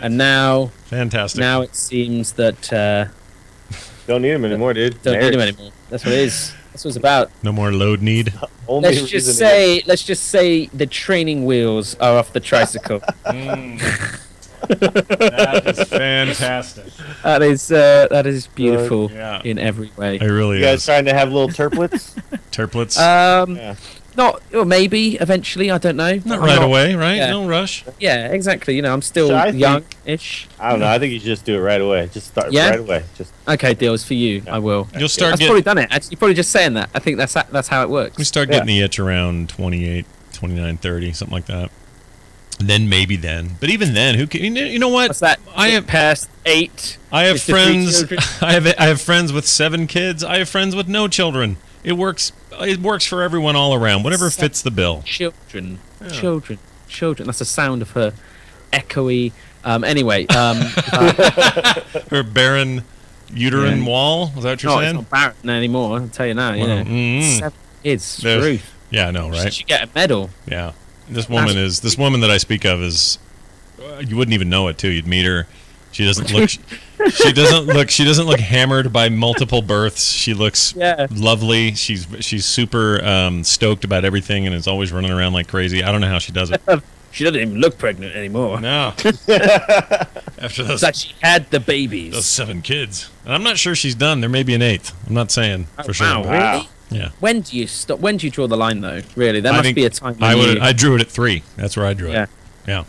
And now, fantastic. Now it seems that don't need him anymore, dude. Don't need him anymore. That's what it is. That's what it's about. No more load need. Let's just say the training wheels are off the tricycle. That is fantastic. That is beautiful in every way. It really is. You guys trying to have little terplets? Terplets? Not, or maybe eventually. I don't know. Not right away, right? Yeah. No rush. Yeah, exactly. You know, I'm still young-ish. I don't know. I think you should just do it right away. Just start right away. Just okay. Deals for you. I will. You'll start. I've probably done it. You're probably just saying that. I think that's how it works. We start getting the itch around 28, 29, 30, something like that. And then maybe then, but even then, who can? You know what? What's that? I have past 8. I have friends. I have friends with 7 kids. I have friends with no children. It works. It works for everyone all around. Whatever fits the bill. Children. That's the sound of her echoey. Anyway, her barren uterine wall. Is that what you're saying? It's not barren anymore. I'll tell you now. You know, 7 kids. Truth. Yeah, I know, right? She get a medal. Yeah. This woman that I speak of is, you wouldn't even know it too. You'd meet her. She doesn't look. She doesn't look hammered by multiple births. She looks lovely. She's super stoked about everything and is always running around like crazy. I don't know how she does it. She doesn't even look pregnant anymore. No. After those, it's like she had the babies. Those 7 kids, and I'm not sure she's done. There may be an 8th. I'm not saying for sure. Wow, really? Yeah. When do you stop? When do you draw the line, though? Really, there must be a time. I drew it at 3. That's where I drew it. Yeah.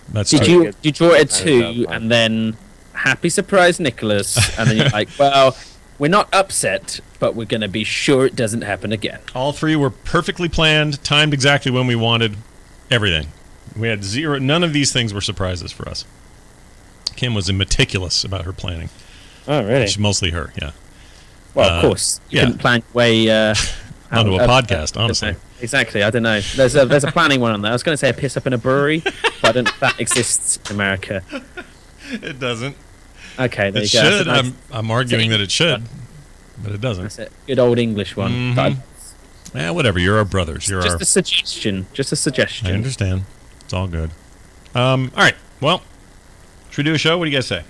That's. Did you draw it at 2, and then happy surprise, Nicholas, and then you're like, well, we're not upset, but we're gonna be sure it doesn't happen again. All 3 were perfectly planned, timed exactly when we wanted, everything. We had 0. None of these things were surprises for us. Kim was meticulous about her planning. Oh, really? It's mostly her. Yeah. Well, of course, you couldn't plan your way onto a podcast, honestly. Exactly, I don't know. There's a planning one on there. I was going to say a piss up in a brewery, but I don't know if that exists in America. It doesn't. Okay, there it you go. Should. I'm arguing that it should, but it doesn't. That's it. Good old English one. Yeah, whatever. You're our brothers. You're just a suggestion. Just a suggestion. I understand. It's all good. All right. Well, should we do a show? What do you guys say?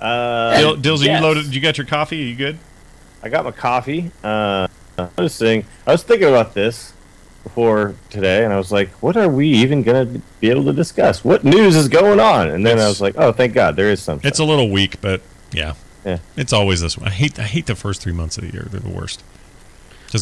Dills, are you loaded? You got your coffee? Are you good? I got my coffee. I was thinking about this before today, and I was like, what are we even going to be able to discuss? What news is going on? And then I was like, oh, thank God, there is something. It's a little weak, but yeah. It's always this one. I hate the first 3 months of the year. They're the worst.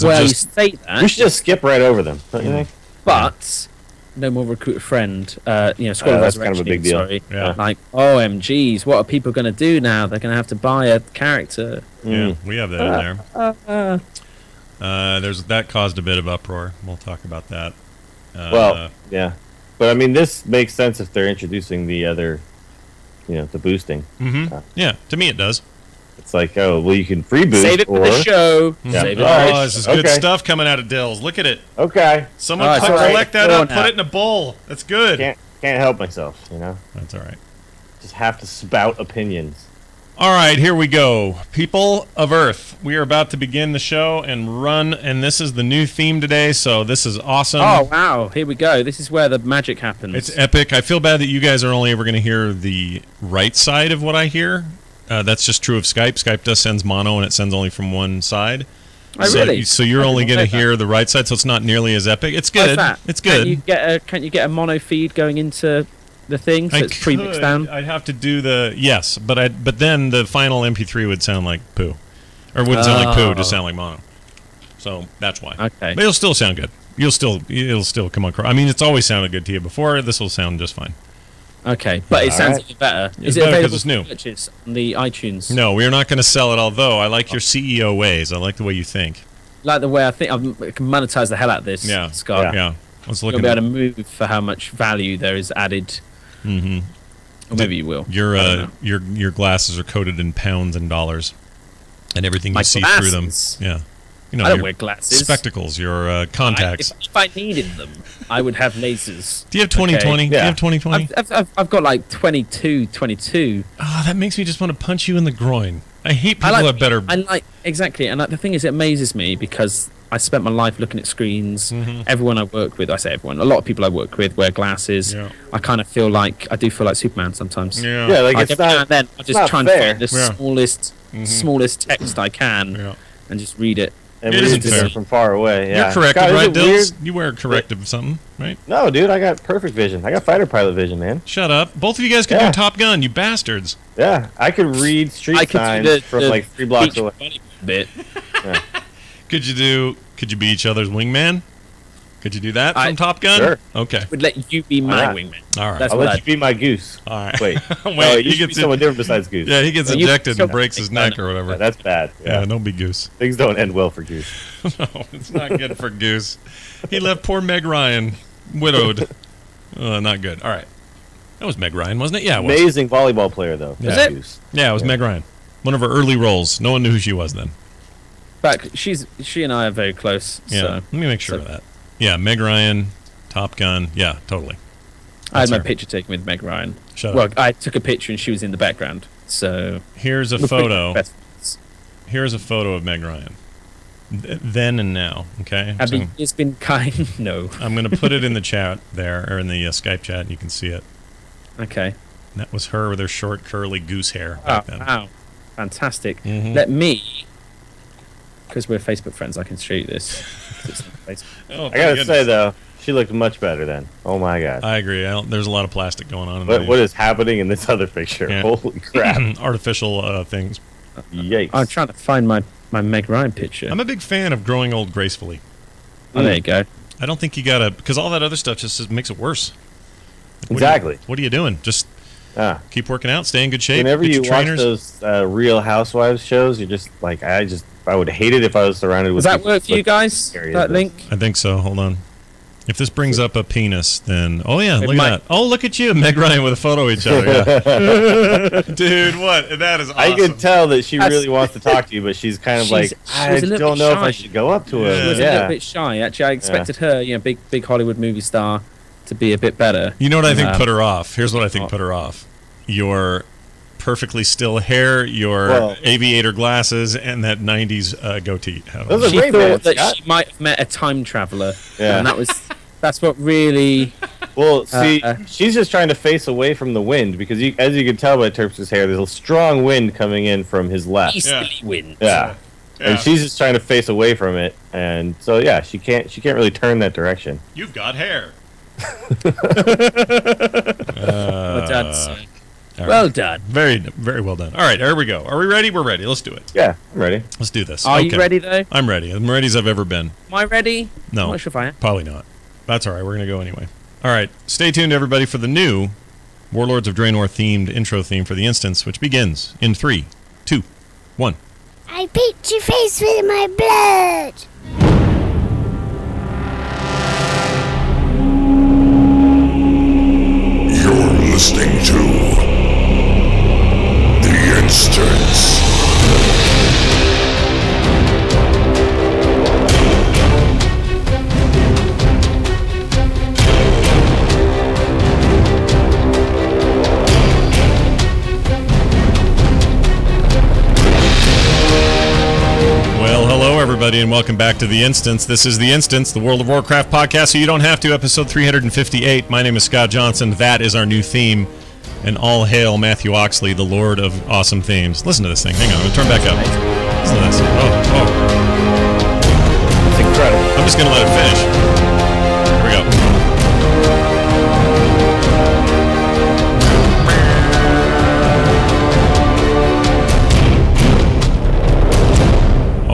Well, you say that. We should just skip right over them, don't you think? But No More Recruit a Friend, Squad of that's Resurrection, kind of a big deal. Sorry. Yeah. Like, OMGs, what are people going to do now? They're going to have to buy a character. Yeah, we have that in there. That caused a bit of uproar. We'll talk about that. Well, yeah. But, I mean, this makes sense if they're introducing the other, the boosting. Mm-hmm. Yeah, to me it does. It's like, oh, well, you can free boost. Save it for the show. Yeah. Save it. Oh, this is good stuff coming out of Dills. Look at it. Okay. Someone collect that up, put it in a bowl. That's good. Can't help myself, That's all right. Just have to spout opinions. All right, here we go. People of Earth, we are about to begin the show and run, and this is the new theme today, so this is awesome. Oh, wow. Here we go. This is where the magic happens. It's epic. I feel bad that you guys are only ever going to hear the right side of what I hear. That's just true of Skype. Skype sends mono, and it sends only from one side. Oh, really? So you're only going to hear the right side, so it's not nearly as epic. It's good. It's good. Can't you get a mono feed going into the thing so it's pre-mixed down? I'd have to do but then the final MP3 would sound like poo. Or wouldn't sound like poo, just sound like mono. So that's why. Okay. But it'll still sound good. It'll still come across. I mean, it's always sounded good to you before. This will sound just fine. Okay, but it sounds even better. Is it available it's new. On the iTunes? No, we're not going to sell it, although I like your CEO ways. I like the way you think. Like the way I think. I can monetize the hell out of this, Scott. Yeah. Let's look You'll be able to move for how much value there is added. Mm-hmm. Or maybe you will. Your glasses are coated in pounds and dollars. And everything you see through them. Yeah. I don't wear glasses. Spectacles, your contacts. If I needed them, I would have lasers. Do you have 20/20? Okay. Do you have 20/20? I've got like 22. Oh, that makes me just want to punch you in the groin. I hate people who have better. exactly. And the thing is, it amazes me because I spent my life looking at screens. Everyone I work with, I say everyone, a lot of people I work with wear glasses. Yeah. I kind of feel like, I do feel like Superman sometimes. Yeah, like it's not, then I just try and find the smallest text I can Yeah. and just read it. And read it from far away. Yeah. You're corrected, God, right, Dills? You wear corrective of something, right? No, dude, I got perfect vision. I got fighter pilot vision, man. Shut up. Both of you guys could do Top Gun, you bastards. Yeah, I could read street signs from like 3 blocks away. Bit. Yeah. Could you be each other's wingman? Could you do that from Top Gun? Sure. Okay. Would let you be my wingman. All right. I'll let you be my goose. All right. Wait. Wait, you should be someone different besides Goose. Yeah, he gets ejected and breaks his neck or whatever. Yeah, that's bad. Yeah, don't be Goose. Things don't end well for Goose. No, it's not good for Goose. He left poor Meg Ryan widowed. Not good. All right. That was Meg Ryan, wasn't it? Yeah, it was. Amazing volleyball player, though. Was it? Goose. Yeah, it was Meg Ryan. One of her early roles. No one knew who she was then. But she and I are very close. Yeah. So. Let me make sure of that. Yeah, Meg Ryan, Top Gun. Yeah, totally. I had my picture taken with Meg Ryan. Shut up. I took a picture and she was in the background. So here's a photo. Here's a photo of Meg Ryan. Then and now. Okay. It's been kind. No. I'm going to put it in the chat there, or in the Skype chat, and you can see it. Okay. And that was her with her short, curly goose hair back then. Wow. Fantastic. Let me, because we're Facebook friends, I can show you this. I gotta say though, she looked much better then. Oh my god. I agree. There's a lot of plastic going on. What is happening in this other picture? Yeah. Holy crap! Artificial things. Yikes! I'm trying to find my Meg Ryan picture. I'm a big fan of growing old gracefully. Oh, there you go. I don't think you gotta, because all that other stuff just makes it worse. Exactly. What are you doing? Just keep working out, stay in good shape. Whenever you watch those Real Housewives shows, you're just like, I would hate it if I was surrounded with. Does that work for you guys? That link? I think so. Hold on. If this brings up a penis, then look at that. Oh, look at you, Meg Ryan with a photo of each other. Yeah. Dude, what? That is awesome. I can tell that she really wants to talk to you, but she's kind of I don't know if I should go up to her. She was a little bit shy. Actually, I expected her, big Hollywood movie star, to be a bit better. You know what I think put her off? Here's what I think put her off. Your perfectly still hair, your aviator glasses, and that 90s goatee. She thought that she might have met a time traveler, and that's what really. Well, see, she's just trying to face away from the wind because, as you can tell by Terps's hair, there's a strong wind coming in from his left. Easterly wind. Yeah. And she's just trying to face away from it, and so she can't really turn that direction. You've got hair. Well done. Very, very well done. All right, here we go. Are we ready? We're ready. Let's do it. Yeah, I'm ready. Let's do this. Are you ready, though? I'm ready. I'm ready as I've ever been. Am I ready? No. I'm not sure if I am. Probably not. That's all right. We're going to go anyway. All right. Stay tuned, everybody, for the new Warlords of Draenor themed intro theme for the instance, which begins in 3, 2, 1. I beat your face with my blood. You're listening to The Instance. Well, hello, everybody, and welcome back to The Instance. This is The Instance, the World of Warcraft podcast, so you don't have to, episode 358. My name is Scott Johnson. That is our new theme. And all hail Matthew Oxley, the Lord of Awesome Themes. Listen to this thing. Hang on, I'm going to turn back up. Listen to this. Oh. It's incredible. I'm just going to let it finish. Here we go.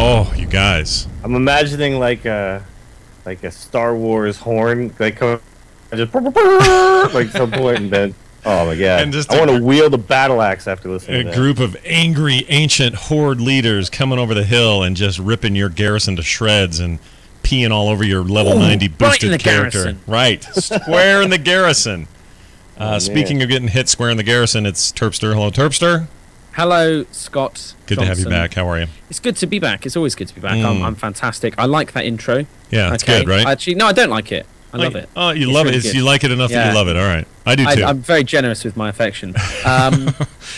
Oh, you guys. I'm imagining like a Star Wars horn, like just like some point, and then oh my god! And I want to wield a battle axe after listening. A group of angry ancient horde leaders coming over the hill and just ripping your garrison to shreds and peeing all over your level 90 boosted character. Garrison. Right, square in the garrison. Speaking of getting hit square in the garrison, it's Terpster. Hello, Terpster. Hello, Scott. Good Johnson. to have you back. How are you? It's good to be back. It's always good to be back. I'm fantastic. I like that intro. Yeah, it's good, right? Actually, no, I don't like it. I love it. Oh, you love it. You like it enough that you love it. All right. I do too. I'm very generous with my affection.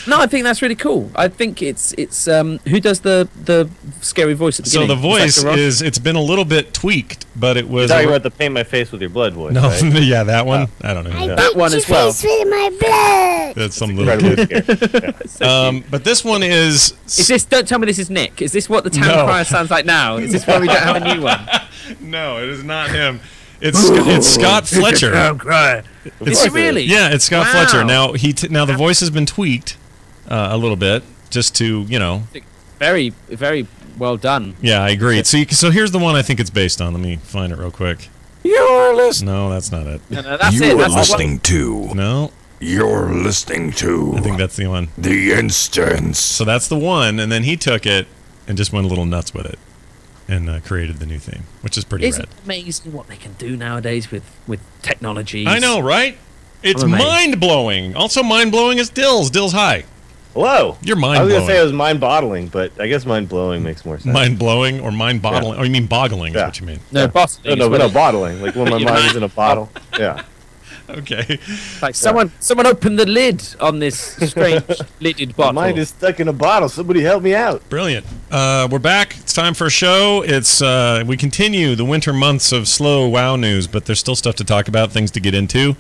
No, I think that's really cool. I think it's who does the scary voice at the beginning? So the voice it's been a little bit tweaked, but it was. You're talking about the paint my face with your blood voice. No, right? yeah, that one. I don't know. I That one as well. Face with my blood. That's some little kid. But this one is. Is this? Don't tell me this is Nick. Is this what the town crier sounds like now? Is this why we don't have a new one? No, it is not him. It's Scott Fletcher. Is it really? Yeah, it's Scott Fletcher. Now now the voice has been tweaked a little bit just to Very, very well done. Yeah, I agree. So here's the one I think it's based on. Let me find it real quick. You're listening. No, that's not it. No, that's You it. are That's listening to. No, You're listening to. I think that's the one. The Instance. So that's the one, and then he took it and just went a little nuts with it and created the new theme, which is pretty Isn't rad. it amazing what they can do nowadays with technology? I know, right? It's I'm amazed. mind-blowing. Also mind-blowing is Dills. Dills, hi. Hello. You're I was mind-blowing. gonna say it was mind-bottling, but I guess mind-blowing makes more sense. Mind-blowing or mind-bottling? Or you mean boggling is what you mean. No, bottling. No, bottling. Like when my mind is in a bottle. Yeah. Okay. Like someone opened the lid on this strange lidded My bottle. mind is stuck in a bottle. Somebody help me out. Brilliant. We're back. It's time for a show. We continue the winter months of slow WoW news, but there's still stuff to talk about, things to get into.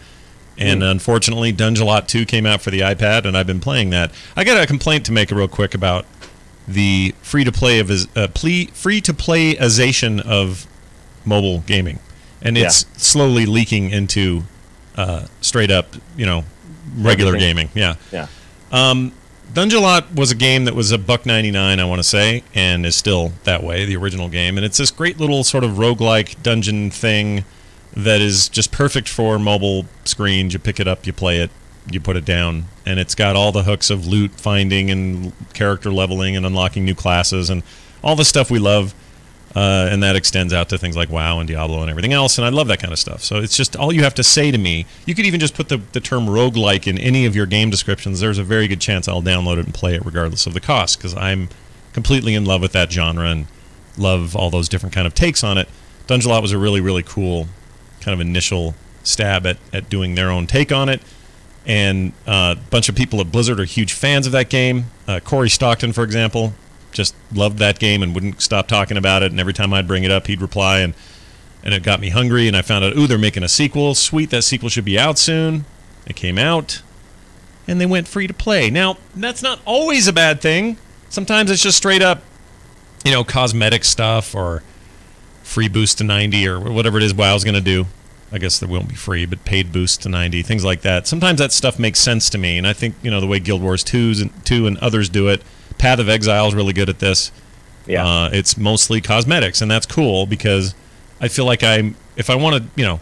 And unfortunately, Dungelot 2 came out for the iPad, and I've been playing that. I got a complaint to make real quick about the free-to-play-ization of mobile gaming. And it's slowly leaking into straight-up, regular gaming. Yeah. Dungelot was a game that was $1.99, I want to say, and is still that way, the original game. And it's this great little sort of roguelike dungeon thing that is just perfect for mobile screens. You pick it up, you play it, you put it down, and it's got all the hooks of loot finding and character leveling and unlocking new classes and all the stuff we love. And that extends out to things like WoW and Diablo and everything else, and I love that kind of stuff. So it's just all you have to say to me. You could even just put the term roguelike in any of your game descriptions. There's a very good chance I'll download it and play it regardless of the cost, because I'm completely in love with that genre and love all those different kind of takes on it. Dungelot was a really, really cool kind of initial stab at doing their own take on it. And a bunch of people at Blizzard are huge fans of that game. Corey Stockton, for example, just loved that game and wouldn't stop talking about it. And every time I'd bring it up, he'd reply, and it got me hungry. And I found out, they're making a sequel. Sweet, that sequel should be out soon. It came out, and they went free to play. Now, that's not always a bad thing. Sometimes it's just straight up, cosmetic stuff or free boost to 90 or whatever it is WoW's going to do. I guess there won't be free, but paid boost to 90, things like that. Sometimes that stuff makes sense to me, and I think, the way Guild Wars 2 and others do it, Path of Exile is really good at this. Yeah. It's mostly cosmetics, and that's cool because I feel like if I want to,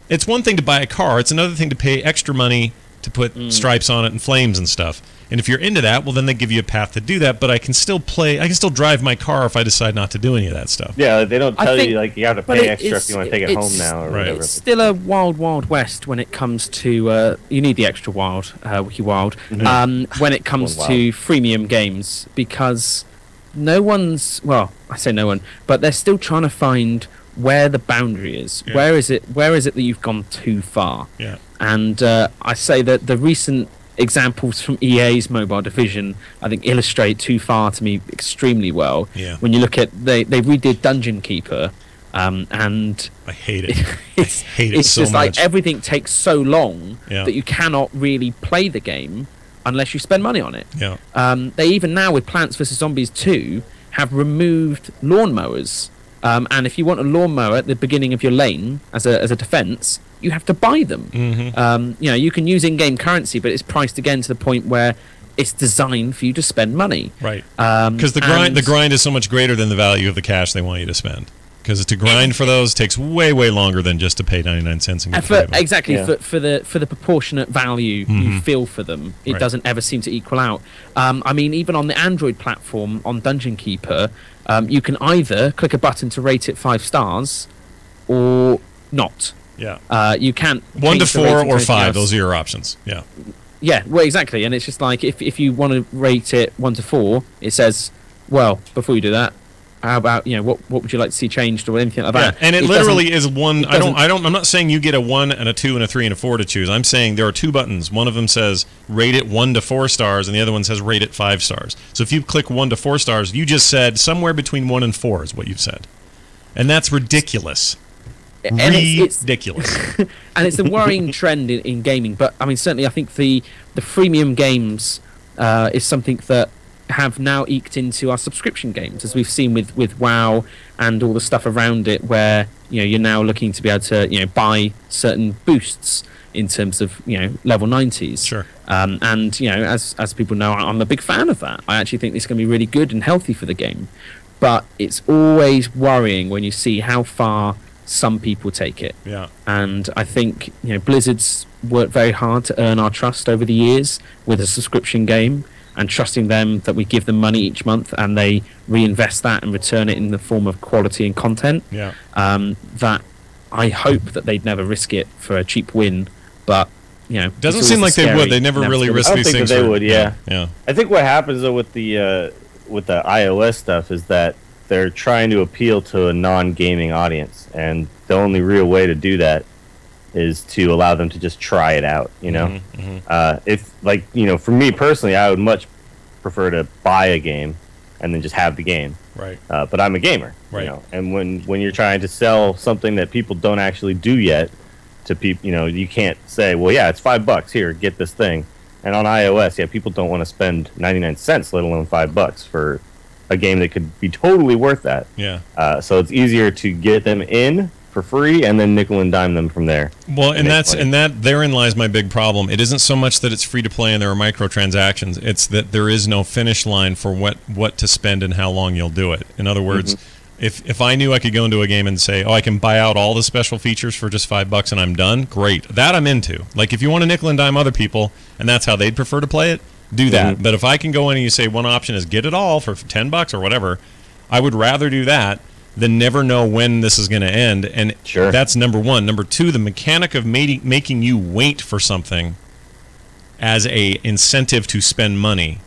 it's one thing to buy a car, it's another thing to pay extra money to put stripes on it and flames and stuff. And if you're into that, well, then they give you a path to do that, but I can still drive my car if I decide not to do any of that stuff. Yeah, they don't tell you, you have to pay extra if you want to take it home now or whatever. It's still a wild, wild west when it comes to, you need the extra wild, wiki wild, when it comes to freemium games, because no one's, I say no one, but they're still trying to find where the boundary is. Yeah. Where is it that you've gone too far? Yeah. And I say that the recent examples from EA's mobile division, I think, illustrate too far to me extremely well. Yeah. When you look at they redid Dungeon Keeper, and I hate it. I hate it it's so just much. like everything takes so long that you cannot really play the game unless you spend money on it. Yeah. They even now with Plants vs Zombies 2 have removed lawnmowers. And if you want a lawnmower at the beginning of your lane as a defense, you have to buy them. Mm-hmm. You can use in-game currency, but it's priced again to the point where it's designed for you to spend money. Right. Because the grind is so much greater than the value of the cash they want you to spend. Because to grind for those takes way, way longer than just to pay 99 cents and get exactly for the proportionate value you feel for them, it doesn't ever seem to equal out. I mean, even on the Android platform on Dungeon Keeper, you can either click a button to rate it 5 stars or not. Yeah. You can't 1 to 4 or 5. Those are your options. Yeah. Yeah. Well, exactly. And it's just like if you want to rate it 1 to 4, it says, well, before you do that, how about what would you like to see changed or anything like that? And it literally is one. I'm not saying you get a 1 and a 2 and a 3 and a 4 to choose. I'm saying there are 2 buttons. One of them says rate it 1 to 4 stars, and the other one says rate it 5 stars. So if you click 1 to 4 stars, you just said somewhere between 1 and 4 is what you've said, and that's ridiculous. And ridiculous. And it's a worrying trend in gaming. But I mean, certainly, I think the freemium games is something that have now eked into our subscription games, as we've seen with WoW and all the stuff around it, where you're now looking to be able to buy certain boosts in terms of level 90s. Sure. And as people know, I'm a big fan of that. I actually think it's going to be really good and healthy for the game. But it's always worrying when you see how far some people take it. Yeah. And I think Blizzard's worked very hard to earn our trust over the years with a subscription game, and trusting them that we give them money each month and they reinvest that and return it in the form of quality and content. Yeah. That I hope that they'd never risk it for a cheap win, but doesn't seem like they would. They never really risk these things. I don't think that they would. Yeah. I think what happens though with the iOS stuff is that they're trying to appeal to a non-gaming audience, and the only real way to do that is to allow them to just try it out. If for me personally, I would much prefer to buy a game and then just have the game. Right. But I'm a gamer. Right. And when you're trying to sell something that people don't actually do yet to people, you can't say, well, yeah, it's $5 here, get this thing. And on iOS, people don't want to spend 99 cents, let alone $5 for a game that could be totally worth that. Yeah. So it's easier to get them in for free and then nickel and dime them from there. Well, and therein lies my big problem. It isn't so much that it's free to play and there are microtransactions. It's that there is no finish line for what to spend and how long you'll do it. In other words, if I knew I could go into a game and say, I can buy out all the special features for just $5 and I'm done, great. That I'm into. Like if you want to nickel and dime other people and that's how they'd prefer to play it, do that. But if I can go in and you say one option is get it all for $10 or whatever, I would rather do that than never know when this is going to end. And that's number one. Number two, the mechanic of making you wait for something as a incentive to spend money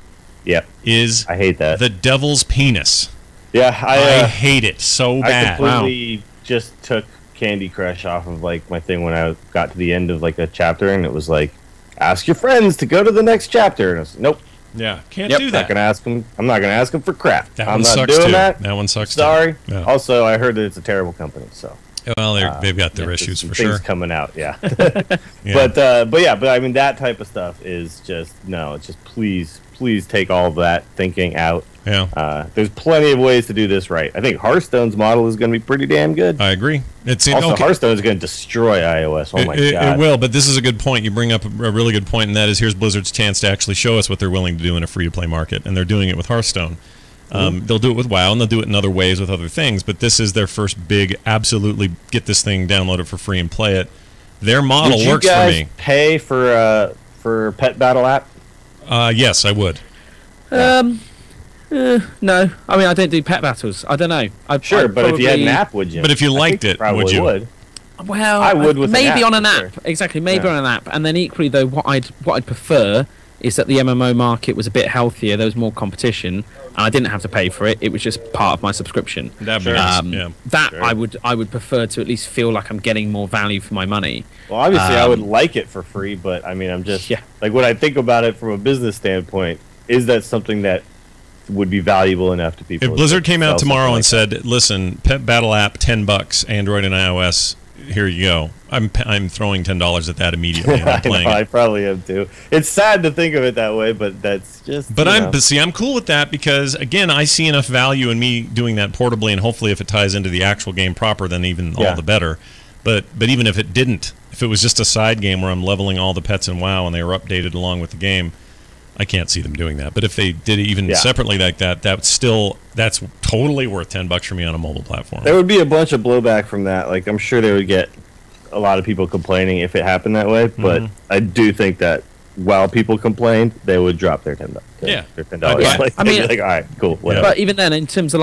is I hate that. The devil's penis. Yeah, I hate it so bad. I completely just took Candy Crush off of my thing when I got to the end of a chapter, and it was like, ask your friends to go to the next chapter. And I was like, nope. Yeah, can't do that. I'm not gonna ask them for crap. I'm not doing that. That one sucks. Sorry. Too. Yeah. Also, I heard that it's a terrible company. So. Well, they've got their issues for sure. Things coming out, But I mean that type of stuff is just It's just please take all of that thinking out. Yeah. There's plenty of ways to do this right. I think Hearthstone's model is going to be pretty damn good. I agree. Hearthstone is going to destroy iOS. Oh my god. It will, but this is a good point. You bring up a really good point, and that is here's Blizzard's chance to actually show us what they're willing to do in a free-to-play market, and they're doing it with Hearthstone. They'll do it with WoW, and they'll do it in other ways with other things, but this is their first big, absolutely get this thing, download it for free, and play it. Their model works for me. Did you guys pay for Pet Battle app? Yes, I would. No, I mean I don't do pet battles. I don't know. But if you had an app, would you? But if you liked it, would you? Well, I would with maybe an on an app. Exactly, maybe on an app. And then equally, though, what I'd prefer is that the MMO market was a bit healthier. There was more competition, and I didn't have to pay for it. It was just part of my subscription. I would prefer to at least feel like I'm getting more value for my money. Well, obviously, I would like it for free, but I mean, I'm just when I think about it from a business standpoint, is that something that would be valuable enough to people? If Blizzard came out tomorrow and said, "Listen, Pet Battle app, $10, Android and iOS, here you go," I'm throwing $10 at that immediately. And I'm playing I probably am too. It's sad to think of it that way, but that's just. But I'm cool with that because again, I see enough value in me doing that portably, and hopefully, if it ties into the actual game proper, then even all the better. But even if it didn't, if it was just a side game where I'm leveling all the pets in WoW and they were updated along with the game, I can't see them doing that. But if they did it even separately like that, that's totally worth $10 for me on a mobile platform. There would be a bunch of blowback from that. I'm sure they would get a lot of people complaining if it happened that way. But I do think that while people complained, they would drop their $10. Their $10. I mean, all right, cool, whatever. But even then, in terms of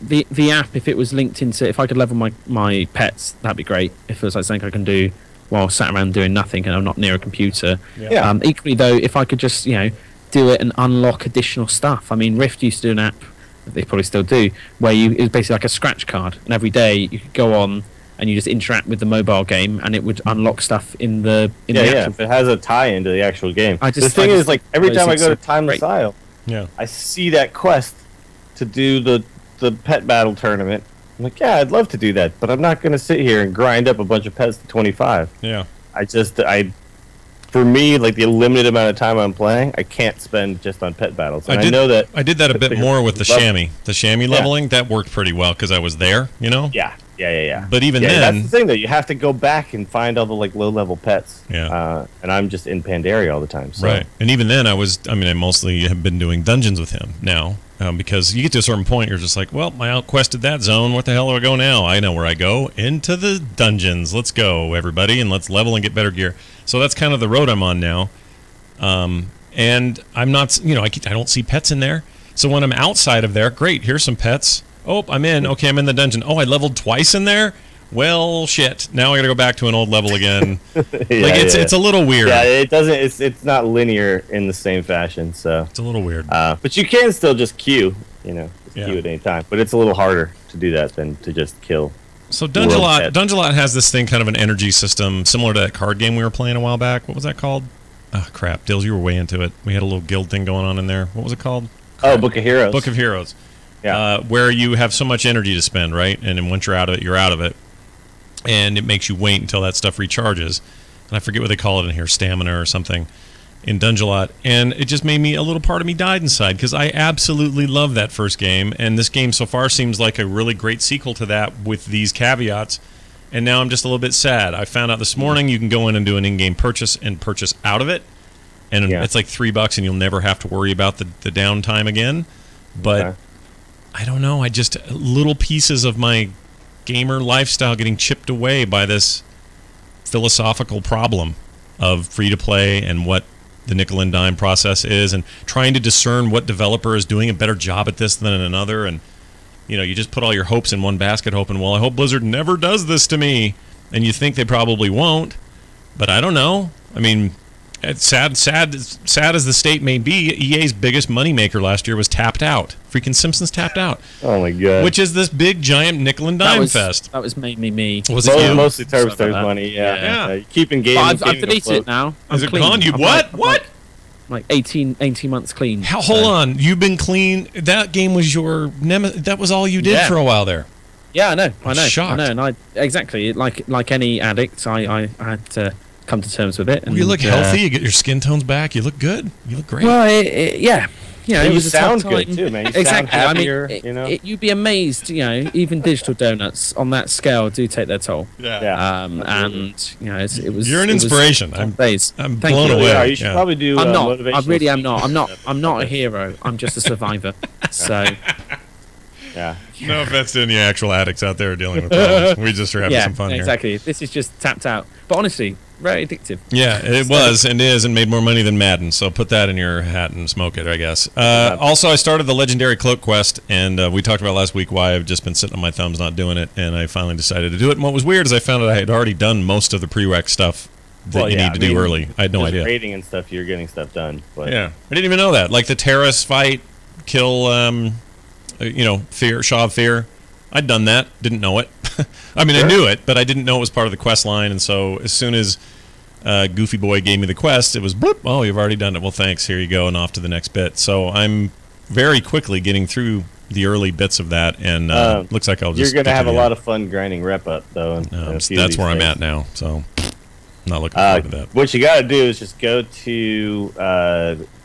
the app, if it was linked into, if I could level my pets, that'd be great. If it was something I can do while sat around doing nothing and I'm not near a computer. Yeah. Equally though, if I could just do it and unlock additional stuff. I mean, Rift used to do an app they probably still do, where it was basically like a scratch card, and every day you could go on and you just interact with the mobile game, and it would unlock stuff in the actual. If it has a tie-in to the actual game. The thing is, like, every time I go to Timeless Isle, yeah, I see that quest to do the pet battle tournament. I'm like, yeah, I'd love to do that, but I'm not going to sit here and grind up a bunch of pets to 25. Yeah. For me, like, the limited amount of time I'm playing, I can't spend just on pet battles. And I know that I did that a bit more with the chamois. The chamois leveling, that worked pretty well because I was there, you know? Yeah. But even then... That's the thing, though. You have to go back and find all the, like, low-level pets. Yeah. And I'm just in Pandaria all the time. So. Right. And even then, I mostly have been doing dungeons with him now. Because you get to a certain point, you're just like, well, I outquested that zone. What the hell do I go now? I know where I go. Into the dungeons. Let's go, everybody, and let's level and get better gear. So that's kind of the road I'm on now. And I'm not, I don't see pets in there. So when I'm outside of there, great, here's some pets. Oh, I'm in. Okay, I'm in the dungeon. Oh, I leveled twice in there? Well, shit. Now I got to go back to an old level again. It's a little weird. Yeah, it doesn't. It's not linear in the same fashion. So it's a little weird. But you can still just queue. Queue at any time. But it's a little harder to do that than to just kill. So Dungelot has this thing, kind of an energy system similar to that card game we were playing a while back. What was that called? Oh crap, Dills, you were way into it. We had a little guild thing going on in there. What was it called? Oh, Book of Heroes. Book of Heroes. Yeah. Where you have so much energy to spend, right? And then once you're out of it, you're out of it. And it makes you wait until that stuff recharges. And I forget what they call it in here, stamina or something, in Dungelot. And it just made me, a little part of me died inside, because I absolutely love that first game. And this game so far seems like a really great sequel to that with these caveats. And now I'm just a little bit sad. I found out this morning you can go in and do an in-game purchase and purchase out of it. And it's like $3 and you'll never have to worry about the downtime again. But I don't know. Little pieces of my gamer lifestyle getting chipped away by this philosophical problem of free-to-play and what the nickel and dime process is, and trying to discern what developer is doing a better job at this than another. And you just put all your hopes in one basket, hoping, well, I hope Blizzard never does this to me. And you think they probably won't, but I don't know. I mean, it's sad as the state may be, EA's biggest moneymaker last year was tapped out. Freaking Simpsons tapped out. Oh my god! Which is this big giant nickel and dime fest. That was mainly me. Was it you? Mostly Turbstar's money. Yeah. You keep engaging. I've deleted it now. Is it gone? You what? What? Like 18 months clean. Hold on. You've been clean. That game was your that was all you did for a while there. Yeah, I know. Shocked. I know. And exactly like any addict, I had to come to terms with it. And, you look healthy. You get your skin tones back. You look good. You look great. Well, yeah. It was sound good too, man. You sound happier, you'd be amazed. Even digital donuts on that scale do take their toll. Yeah. And it was. You're an inspiration. I'm blown away. Yeah, you should probably do. I'm not. I really am not. I'm not a hero. I'm just a survivor. So. Yeah. No offense to any actual addicts out there dealing with problems. We just are having some fun here. Exactly. This is just tapped out. But honestly, very addictive. Yeah, it was and is, and made more money than Madden. So put that in your hat and smoke it, I guess. Also, I started the Legendary Cloak Quest, and we talked about last week why I've just been sitting on my thumbs not doing it, and I finally decided to do it. And what was weird is I found out I had already done most of the prereq stuff that you need to do early. I had no idea. Raiding and stuff, you're getting stuff done. But. Yeah, I didn't even know that. Like the terrorist fight, kill, Shaw of Fear. I'd done that. Didn't know it. I mean, I knew it, but I didn't know it was part of the quest line. And so as soon as Goofy Boy gave me the quest, it was, bloop, oh, you've already done it. Well, thanks. Here you go, and off to the next bit. So I'm very quickly getting through the early bits of that, and looks like I'll just... You're going to have a lot of fun grinding rep up, though. That's where I'm at now, so I'm not looking forward to that. What you got to do is just go to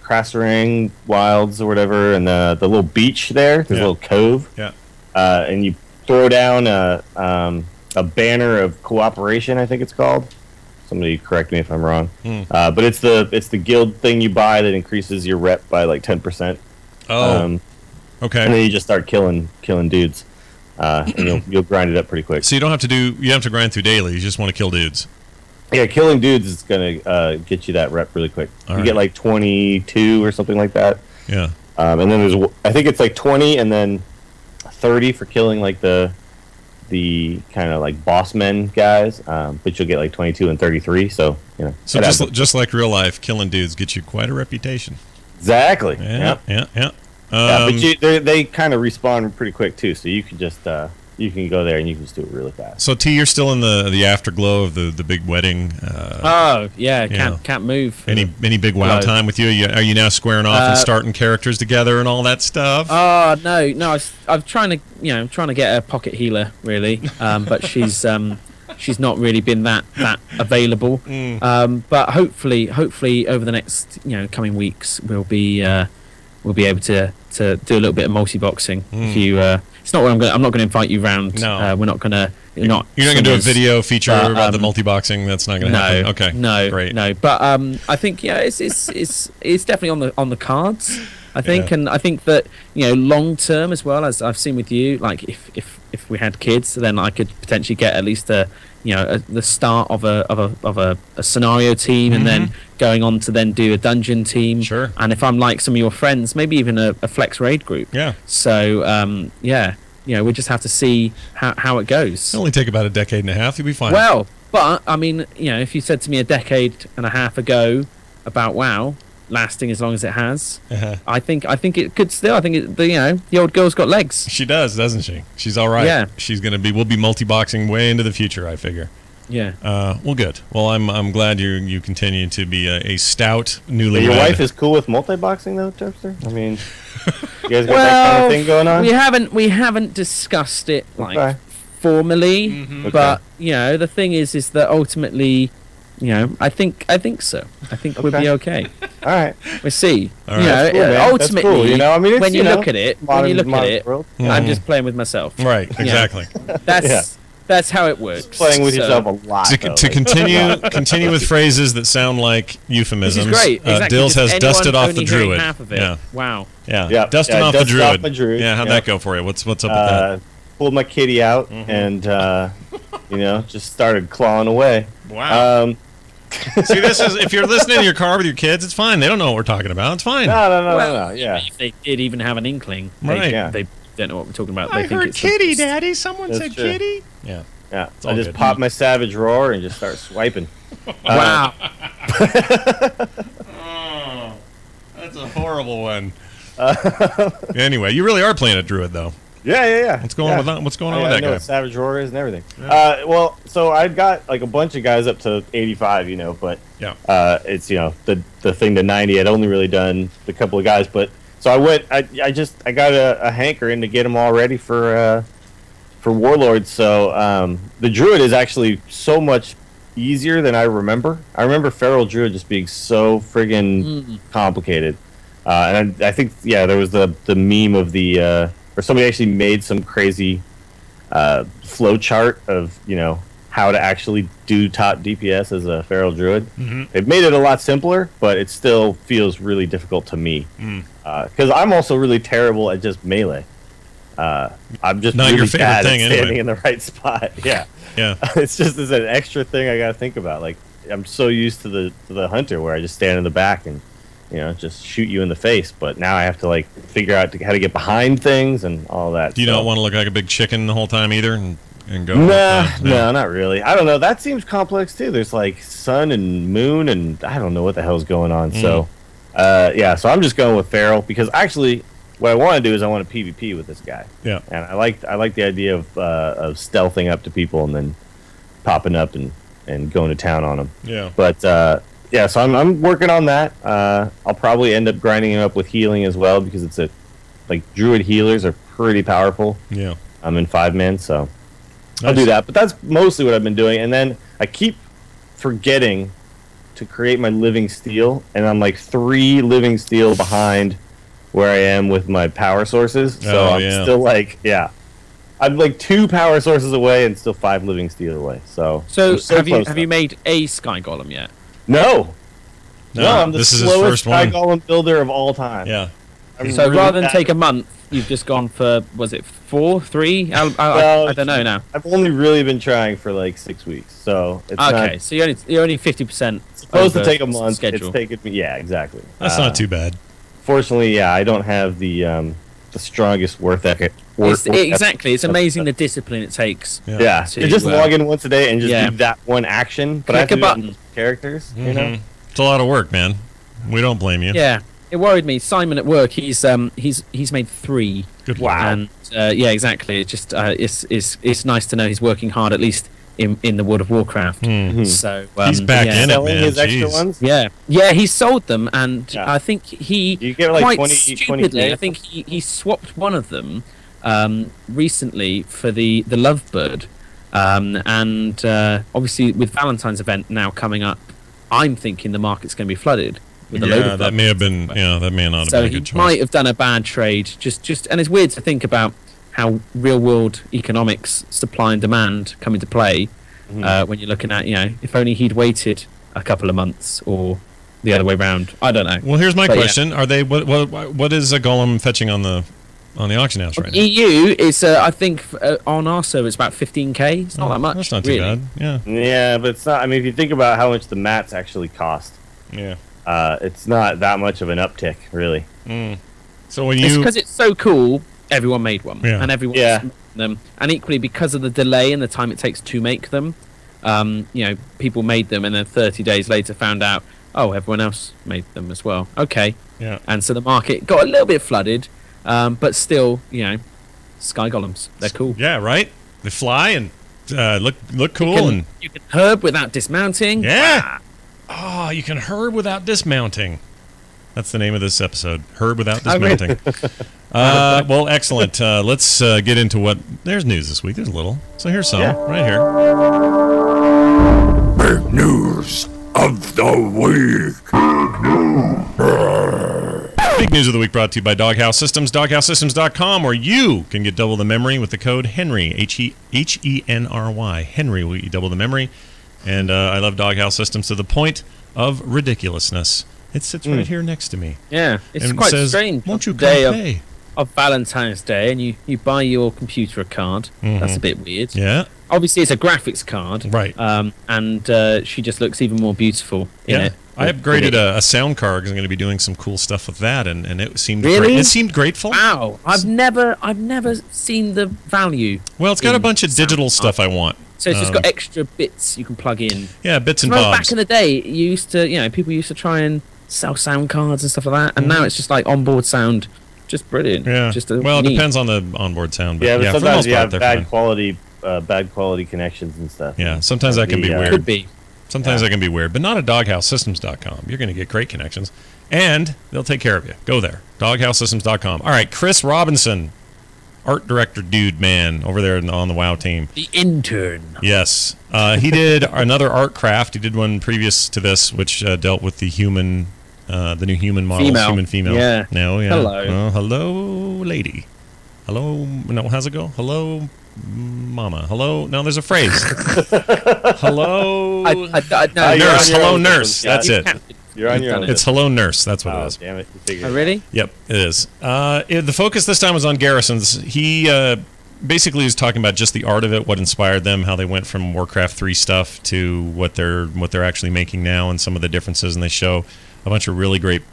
Crasserang Wilds or whatever, and the little beach there, there's a little cove. Yeah. And you throw down a banner of cooperation, I think it's called. Somebody correct me if I'm wrong. But it's the guild thing you buy that increases your rep by like 10%. Oh. Okay. And then you just start killing dudes, and you'll grind it up pretty quick. So you have to grind through daily. You just want to kill dudes. Yeah, killing dudes is gonna get you that rep really quick. You get like 22 or something like that. Yeah. And then I think it's like 20 and then 30 for killing like the kind of like boss men guys. But you'll get like 22 and 33. So So just like real life, killing dudes gets you quite a reputation. Exactly. Yeah. But they kind of respawn pretty quick too, so you can just you can go there and you can just do it really fast. So T, you're still in the afterglow of the big wedding. Can't move. Any big WoW time with you? Are you now squaring off and starting characters together and all that stuff? Oh no. I'm trying to get a pocket healer really, but she's not really been that available. But hopefully over the next coming weeks we'll be able to do a little bit of multi-boxing. If you it's not where I'm not going to invite you round. No, we're not going to. You're not going to do a video feature about the multi-boxing. That's not going to happen. Okay. No. Great. No. But I think it's definitely on the cards. I think, and I think that long term as well, as I've seen with you, like if we had kids, then I could potentially get at least the start of a scenario team, and then going on to then do a dungeon team. Sure. And if I'm like some of your friends, maybe even a flex raid group. Yeah. So we just have to see how it goes. It'll only take about a decade and a half. You'll be fine. Well, but I mean, if you said to me a decade and a half ago about WoW lasting as long as it has, I think it could still. I think the old girl's got legs. She does, doesn't she? She's all right. Yeah. We'll be multi-boxing way into the future, I figure. Yeah. Well, good. Well, I'm glad you continue to be a stout newlywed. Your wife is cool with multi-boxing though, Chipster? I mean, you guys got that kind of thing going on? We haven't discussed it formally, but the thing is that ultimately, I think so. I think we'll be okay. All right, we'll see. All right. Cool, ultimately, cool. I mean, when you look at it, I'm just playing with myself. Right. Exactly. That's how it works. Just playing with yourself a lot. To continue with phrases that sound like euphemisms. Which is great. Exactly. Dills has dusted off the druid. Half of it. Yeah. Wow. Yeah. Dusting off the druid. Yeah. How'd that go for you? What's up with that? Pulled my kitty out and just started clawing away. Wow. See, this is if you're listening to your car with your kids, it's fine. They don't know what we're talking about. It's fine. No. Yeah. If they did even have an inkling, right? They don't know what we're talking about. I heard kitty, Daddy. Someone said true. kitty. Yeah. I just popped my savage roar and just start swiping. Wow. That's a horrible one. Anyway, you really are playing a druid, though. Yeah. What's going on with that guy? What savage roar is and everything. Yeah. So I'd got like a bunch of guys up to 85, but it's the thing to 90. I'd only really done a couple of guys, but so I went. I got a hankering to get them all ready for warlords. So the druid is actually so much easier than I remember. I remember feral druid just being so friggin' complicated, and I think there was the meme of the. Or somebody actually made some crazy flow chart of how to actually do top DPS as a feral druid. They've made it a lot simpler, but it still feels really difficult to me because I'm also really terrible at just melee. I'm just not really your favorite bad thing at standing anyway. in the right spot. Yeah. It's an extra thing I got to think about. Like I'm so used to the hunter where I just stand in the back and just shoot you in the face. But now I have to figure out how to get behind things and all that. Do you not want to look like a big chicken the whole time either and go? No, not really. I don't know. That seems complex too. There's sun and moon and I don't know what the hell's going on. So, so I'm just going with feral because actually what I want to do is I want to PvP with this guy. Yeah. And I like the idea of stealthing up to people and then popping up and going to town on them. Yeah. But so I'm working on that. I'll probably end up grinding him up with healing as well because it's druid healers are pretty powerful. Yeah. I'm in 5-man, so nice. I'll do that. But that's mostly what I've been doing. And then I keep forgetting to create my living steel, and I'm 3 living steel behind where I am with my power sources. So I'm still I'm 2 power sources away and still 5 living steel away. So have you made a sky golem yet? No, I'm the this is slowest his first sky one. golem builder of all time. Yeah. So rather than take a month, you've just gone for, was it 4, 3? I don't know now. I've only really been trying for 6 weeks, so it's okay. So you're only 50%. Supposed to take a month. Schedule. It's taken me. Yeah, exactly. That's not too bad. Fortunately, I don't have the strongest work ethic. Exactly. It's amazing the discipline it takes. Yeah. To just log in once a day and just do that one action. But click I have a button. characters. It's a lot of work, man. We don't blame you. Yeah. it worried me. Simon at work, he's made 3. Good. Wow. And yeah, exactly. It's just it's nice to know he's working hard, at least in the world of Warcraft. So He's back in it, Selling man. his extra Jeez. ones. Yeah, he sold them, and I think he You get like quite 20 stupidly. 20K? I think he swapped one of them recently for the Lovebird, and obviously with Valentine's event now coming up, I'm thinking the market's going to be flooded with a load of that may have been. Yeah, that may not have so been a he good choice. might have done a bad trade. Just, and it's weird to think about how real world economics, supply and demand, come into play when you're looking at, if only he'd waited a couple of months or the other way round. I don't know. Well, here's my But, question: Are they what is a golem fetching on the auction house right now? EU is, I think, on our server it's about 15k. It's not that much. That's not too really. bad. Yeah. Yeah, but it's not. I mean, if you think about how much the mats actually cost, Yeah. it's not that much of an uptick, really. So when It's you because it's so cool. Everyone made one, Yeah. and everyone made them. And equally, because of the delay and the time it takes to make them, people made them, and then 30 days later found out, oh, everyone else made them as well. Okay, yeah. and so the market got a little bit flooded, but still, sky golems, they're cool. Yeah, right. They fly and look cool and You can herb without dismounting. yeah. Oh, you can herb without dismounting. That's the name of this episode. Herb without dismounting. Well, excellent. Let's get into what... There's news this week. There's a little. So here's some right here. Big news of the week. Big news of the week brought to you by Doghouse Systems, doghousesystems.com, where you can get double the memory with the code Henry, Henry. Henry will get you double the memory. And I love Doghouse Systems to the point of ridiculousness. It sits right here next to me. Yeah, it's And quite says, strange. "Won't you The day come pay?" of Valentine's Day, and you buy your computer a card. That's a bit weird. Yeah. Obviously, it's a graphics card, Right. And she just looks even more beautiful in Yeah. it. I upgraded a sound card because I'm going to be doing some cool stuff with that, and it seemed Really? it seemed grateful. Wow, I've never seen the value. Well, it's got a in bunch of sound digital card. stuff I want. So it's just got extra bits you can plug in. Yeah, bits and Remember bobs. back in the day, you used to, people used to try and sell sound cards and stuff like that, and now it's just like onboard sound, just brilliant. Yeah. Just Well, it neat. depends on the onboard sound, but Yeah, but for the sometimes most you part, have they're bad quality connections and stuff. Yeah, sometimes that can be weird. Could be. Sometimes that can be weird, but not at doghousesystems.com. You're going to get great connections, and they'll take care of you. Go there, doghousesystems.com. All right, Chris Robinson, art director dude, man, over there on the WoW team. The intern. Yes. He did another art craft. He did one previous to this, which dealt with the human, the new human models, Female. human female. Yeah. No, yeah. Hello. Hello, lady. Hello. No, how's it go? Hello, mama. Hello. No, there's a phrase. Hello. No, Nurse. You're on your Hello, own. nurse. Yeah. That's it. You're on your own. It's hello, nurse. That's what it is. Damn it! You figured Oh, it really? Yep, it is. The focus this time was on Garrisons. He basically is talking about just the art of it, what inspired them, how they went from Warcraft 3 stuff to what they're actually making now, and some of the differences. And they show a bunch of really great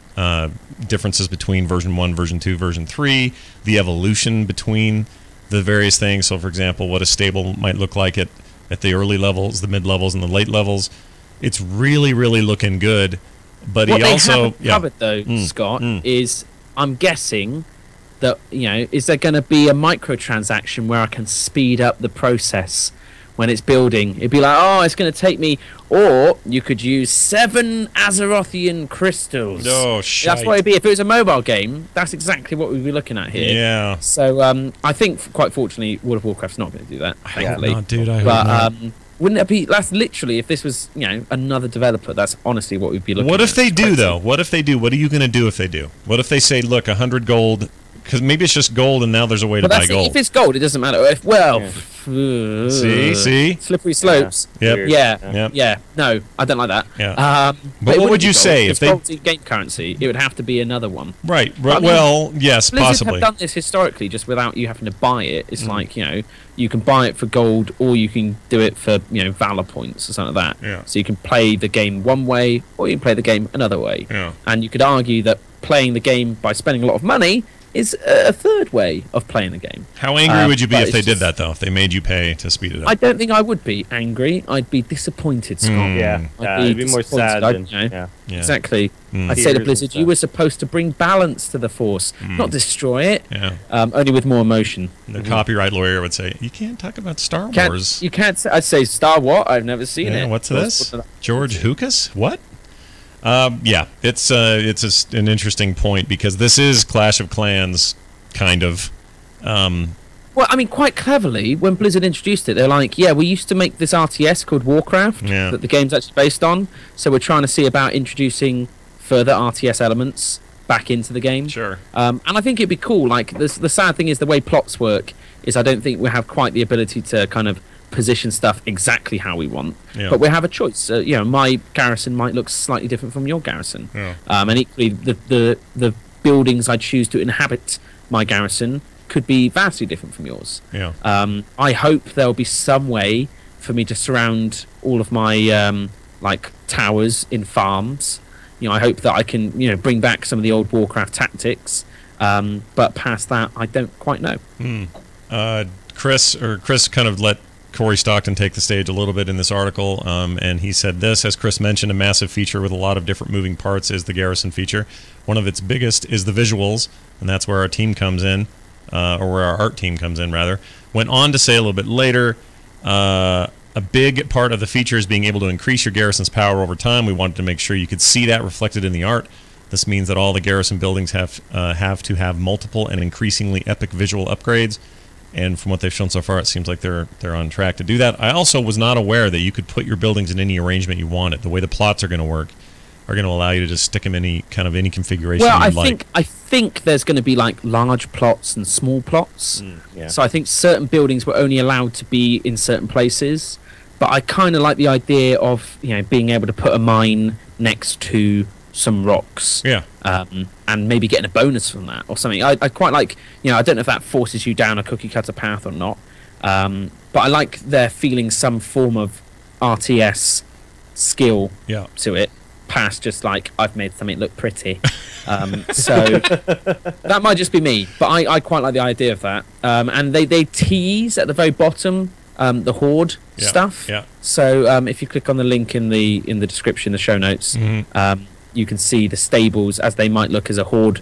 differences between version 1, version 2, version 3, the evolution between the various things. So, for example, what a stable might look like at the early levels, the mid levels, and the late levels. It's really, really looking good. But What he they also haven't covered though, Scott, is I'm guessing that is there going to be a microtransaction where I can speed up the process when it's building? It'd be like, oh, it's going to take me, or you could use 7 Azerothian crystals. Oh, That's shite. what it'd be if it was a mobile game. That's exactly what we'd be looking at here. Yeah. So I think, quite fortunately, World of Warcraft's not going to do that. Thankfully, No, dude, I hope but not. wouldn't it be? That's literally, if this was another developer, that's honestly what we'd be looking. What at. if they It's do, quite though? What if they do? What are you going to do if they do? What if they say, look, 100 gold, because maybe it's just gold and now there's a way to But buy that's it. gold. If it's gold, it doesn't matter. See? Slippery slopes. Yep. Weird. Yeah. Yep. No, I don't like that. Yeah. But it what wouldn't would be you gold. say if they- gold's in game currency? It would have to be another one. Right. I mean, Well, yes, Blizzard possibly. have done this historically, just without you having to buy it. It's like you can buy it for gold, or you can do it for valor points or something like that. Yeah. So you can play the game one way, or you can play the game another way. Yeah. And you could argue that playing the game by spending a lot of money is a third way of playing a game. How angry would you be if they did just, that, though? If they made you pay to speed it up? I don't think I would be angry. I'd be disappointed, Scott. Yeah, I'd be more sad. Yeah. Exactly. I'd say to Blizzard, you were supposed to bring balance to the Force, not destroy it. Yeah. Only with more emotion. The copyright lawyer would say, "You can't talk about Star Wars." You can't say, I'd say, Star what? I've never seen it. What's this? George Lucas? What? Yeah, it's an interesting point because this is Clash of Clans, kind of. Well, I mean, quite cleverly, when Blizzard introduced it, they're like, yeah, we used to make this RTS called Warcraft that the game's actually based on, so we're trying to see about introducing further RTS elements back into the game. Sure. And I think it'd be cool. Like, the sad thing is the way plots work is I don't think we have quite the ability to kind of position stuff exactly how we want, but we have a choice. My garrison might look slightly different from your garrison, and equally the buildings I choose to inhabit my garrison could be vastly different from yours. I hope there'll be some way for me to surround all of my towers in farms. I hope that I can bring back some of the old Warcraft tactics, but past that I don't quite know. Chris kind of let Corey Stockton take the stage a little bit in this article, and he said this: as Chris mentioned, a massive feature with a lot of different moving parts is the Garrison feature. One of its biggest is the visuals, and that's where our team comes in, or where our art team comes in, rather. Went on to say a little bit later, a big part of the feature is being able to increase your garrison's power over time. We wanted to make sure you could see that reflected in the art. This means that all the garrison buildings have to have multiple and increasingly epic visual upgrades. And from what they've shown so far, it seems like they're on track to do that. I also was not aware that you could put your buildings in any arrangement you wanted. The way the plots are going to work are going to allow you to just stick them in any configuration you like. I think there's going to be like large plots and small plots. So I think certain buildings were only allowed to be in certain places. But I kind of like the idea of being able to put a mine next to some rocks, and maybe getting a bonus from that or something. I quite like, I don't know if that forces you down a cookie cutter path or not, but I like there feeling some form of RTS skill to it, past just like I've made something look pretty. So that might just be me, but I quite like the idea of that. And they tease at the very bottom the Horde stuff. So if you click on the link in the description, the show notes, you can see the stables as they might look as a Horde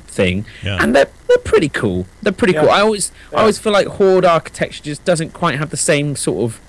thing, and they're pretty cool. They're pretty cool. I always feel like Horde architecture just doesn't quite have the same sort of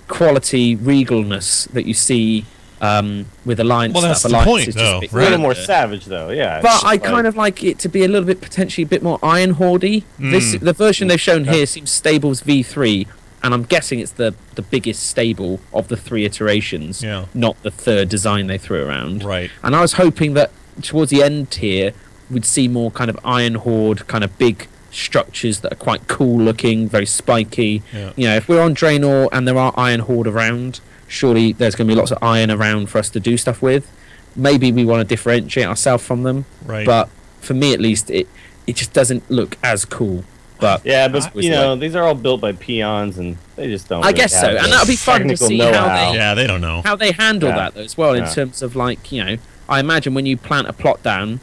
quality regalness that you see with Alliance stuff. That's Alliance the point, is though. It's a little more savage, though. Yeah, but I kind of like it to be a little bit potentially a bit more Iron Horde-y. The version they've shown here seems Stables V3. And I'm guessing it's the biggest stable of the 3 iterations, not the third design they threw around. Right. And I was hoping that towards the end here, we'd see more kind of Iron Horde, kind of big structures that are quite cool looking, very spiky. If we're on Draenor and there are Iron Horde around, surely there's going to be lots of iron around for us to do stuff with. Maybe we want to differentiate ourselves from them. Right. But for me, at least, it just doesn't look as cool. But these are all built by peons, and they just don't. I guess so, and that'll be fun to see how they don't know how they handle that though, as well. In terms of I imagine when you plant a plot down,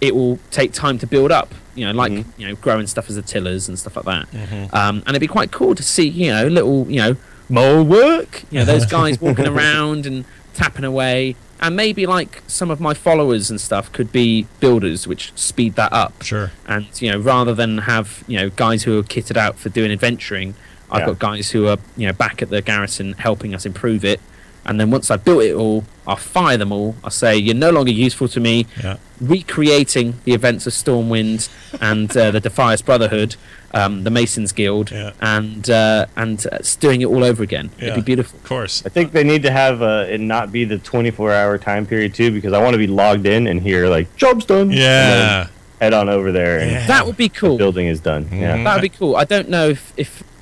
it will take time to build up. Growing stuff as the tillers and stuff like that. And it'd be quite cool to see little mole work. Those guys walking around and tapping away. And maybe like some of my followers and stuff could be builders, which speed that up. Sure. And rather than have guys who are kitted out for doing adventuring, I've got guys who are back at the garrison helping us improve it. And then once I've built it all, I'll fire them all. I'll say you're no longer useful to me. Recreating the events of Stormwind and the Defias Brotherhood, the Masons Guild, and doing it all over again. It'd be beautiful. Of course. I think they need to have it not be the 24-hour time period too, because I want to be logged in and hear like job's done. Yeah. Head on over there. And that would be cool. The building is done. Yeah. That would be cool. I don't know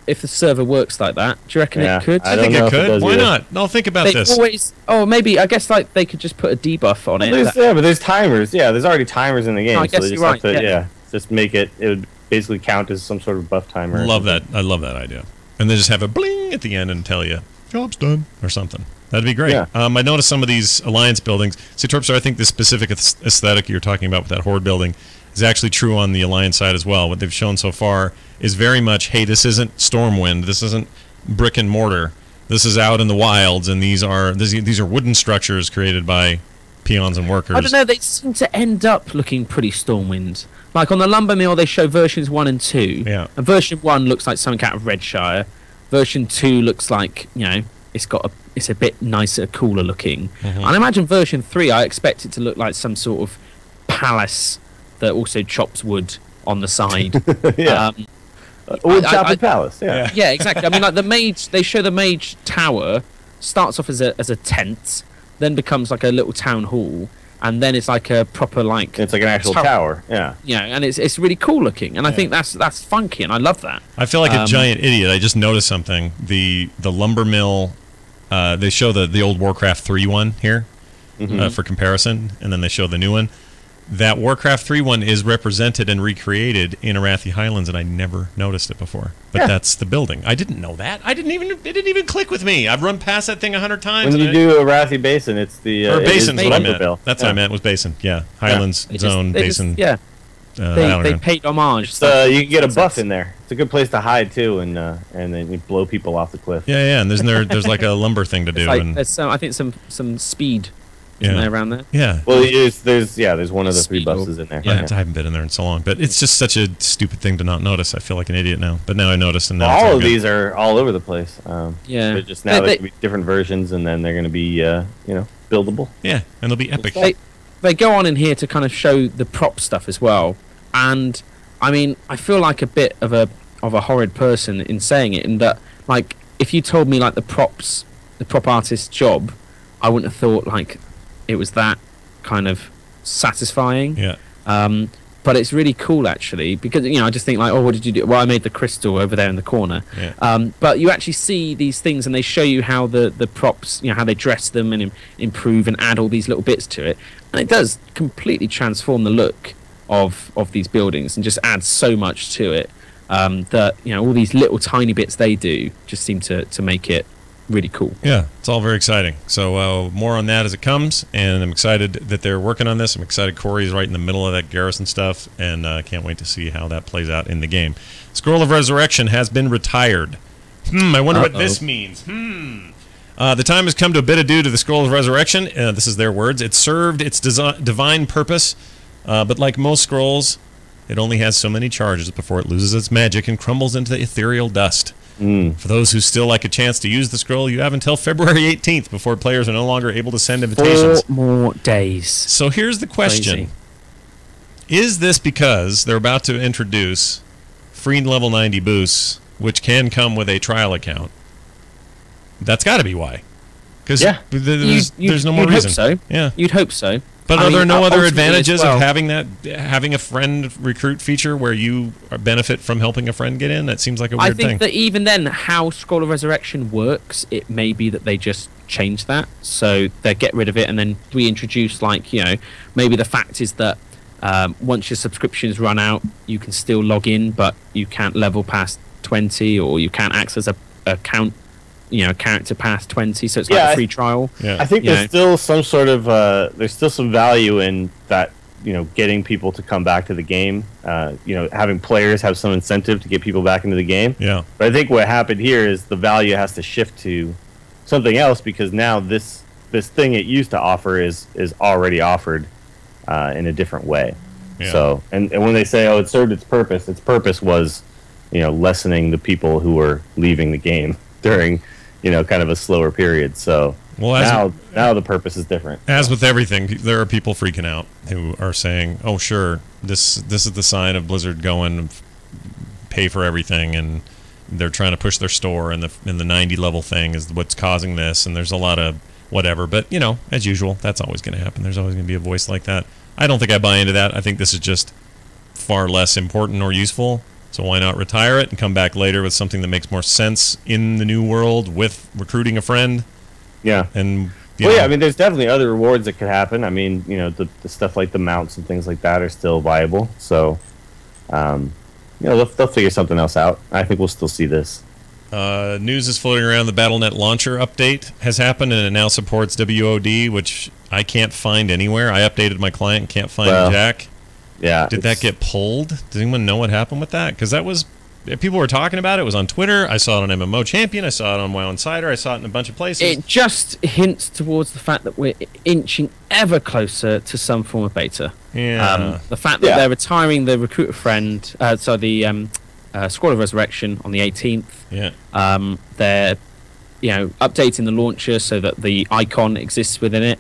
if the server works like that. Do you reckon it could? I think it could. Why not? No, think about this. Maybe I guess like they could just put a debuff on it. But there's timers. Yeah, there's already timers in the game. I guess so they just you're right. have to, just make it. It would basically count as some sort of buff timer. Love that. I love that idea. And they just have a bling at the end and tell you job's done or something. That'd be great. I noticed some of these Alliance buildings. See, Torpster, I think this specific aesthetic you're talking about with that Horde building is actually true on the Alliance side as well. What they've shown so far is very much, hey, this isn't Stormwind, this isn't brick and mortar. This is out in the wilds, and these are wooden structures created by peons and workers. I don't know, they seem to end up looking pretty Stormwind. Like on the lumber mill, they show versions 1 and 2. Yeah. And version 1 looks like something out of Redshire. Version 2 looks like, it's a bit nicer, cooler looking. And I imagine version 3, I expect it to look like some sort of palace that also chops wood on the side. Yeah. Wood chopping palace. Yeah. Yeah, exactly. I mean, like the mage, they show the mage tower starts off as a tent, then becomes like a little town hall, and then it's like a proper It's like an actual tower. Yeah. Yeah, and it's really cool looking, and I think that's funky, and I love that. I feel like a giant idiot. I just noticed something. The lumber mill. They show the old Warcraft 3 one here for comparison, and then they show the new one. That Warcraft 3 one is represented and recreated in Arathi Highlands, and I never noticed it before. But that's the building. I didn't know that. It didn't even click with me. I've run past that thing 100 times. When you do Arathi Basin, it's the Basin's what I meant. That's what I meant was Basin. Yeah, Highlands Zone Basin. They paid homage. So you can get a buff in there. It's a good place to hide too, and then you blow people off the cliff. Yeah, and there's like a lumber thing to do. Like, and there's I think some speed. Isn't there around there? Yeah. Well, there's one of the 3 buses in there. Yeah, I haven't been in there in so long, but it's just such a stupid thing to not notice. I feel like an idiot now, but now I noticed, and now all of these are all over the place. They're just now there can be different versions, and then they're going to be buildable. Yeah, and they'll be epic. They go on in here to kind of show the prop stuff as well, and I mean, I feel like a bit of a horrid person in saying it, in that, like, if you told me like the prop artist's job, I wouldn't have thought like it was that kind of satisfying. Yeah. But it's really cool actually, because I just think like, oh, what did you do? Well, I made the crystal over there in the corner. Yeah. But you actually see these things, and they show you how the props, how they dress them and improve and add all these little bits to it, and it does completely transform the look of these buildings and just adds so much to it. That all these little tiny bits they do just seem to make it really cool. Yeah, it's all very exciting. So more on that as it comes, and I'm excited that they're working on this. I'm excited Corey's right in the middle of that Garrison stuff, and I can't wait to see how that plays out in the game. Scroll of Resurrection has been retired. I wonder what this means. The time has come to bid adieu to the Scroll of Resurrection. This is their words. It served its divine purpose, but like most scrolls, it only has so many charges before it loses its magic and crumbles into ethereal dust. For those who still like a chance to use the scroll, you have until February 18th before players are no longer able to send invitations. 4 more days. So here's the question. Crazy. Is this because they're about to introduce free level 90 boosts, which can come with a trial account? That's got to be why. Because there's no more reason. Hope so. Yeah. You'd hope so. But are there no other advantages of having a friend recruit feature where you benefit from helping a friend get in? That seems like a weird thing. I think that even then, how Scroll of Resurrection works, it may be that they just change that. So they get rid of it and then reintroduce, like, maybe the fact is that once your subscriptions run out, you can still log in, but you can't level past 20, or you can't access a character past 20, so it's like a free trial. I think there's still some sort of there's still some value in that, getting people to come back to the game, having players have some incentive to get people back into the game. But I think what happened here is the value has to shift to something else, because now this thing it used to offer is already offered in a different way. So and when they say, oh, it served its purpose was lessening the people who were leaving the game during kind of a slower period. So now the purpose is different. As with everything, there are people freaking out who are saying, "Oh, sure, this is the sign of Blizzard going pay for everything, and they're trying to push their store, and the 90 level thing is what's causing this." And there's a lot of whatever, but as usual, that's always going to happen. There's always going to be a voice like that. I don't think I buy into that. I think this is just far less important or useful. So why not retire it and come back later with something that makes more sense in the new world with recruiting a friend? Yeah. And I mean, there's definitely other rewards that could happen. I mean, the stuff like the mounts and things like that are still viable. So, they'll figure something else out. I think we'll still see this. News is floating around. The BattleNet launcher update has happened, and it now supports WOD, which I can't find anywhere. I updated my client, can't find Jack. Yeah. Did that get pulled? Does anyone know what happened with that? Because that was... People were talking about it. It was on Twitter. I saw it on MMO Champion. I saw it on WoW Insider. I saw it in a bunch of places. It just hints towards the fact that we're inching ever closer to some form of beta. Yeah. The fact that they're retiring the Recruiter Friend, the Scroll of Resurrection on the 18th. Yeah. They're, updating the launcher so that the icon exists within it.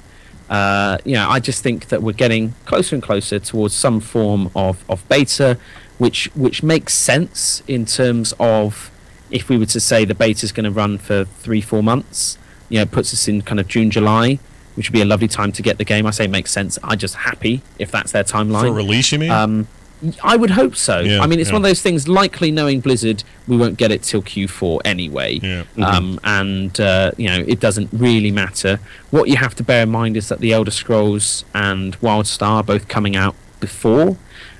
I just think that we're getting closer and closer towards some form of beta, which makes sense in terms of if we were to say the beta is going to run for 3-4 months. It puts us in kind of June, July, which would be a lovely time to get the game. I say it makes sense. I'm just happy if that's their timeline. For release, you mean? I would hope so. Yeah, I mean, it's one of those things, likely knowing Blizzard, we won't get it till Q4 anyway. Yeah. It doesn't really matter. What you have to bear in mind is that the Elder Scrolls and WildStar are both coming out before.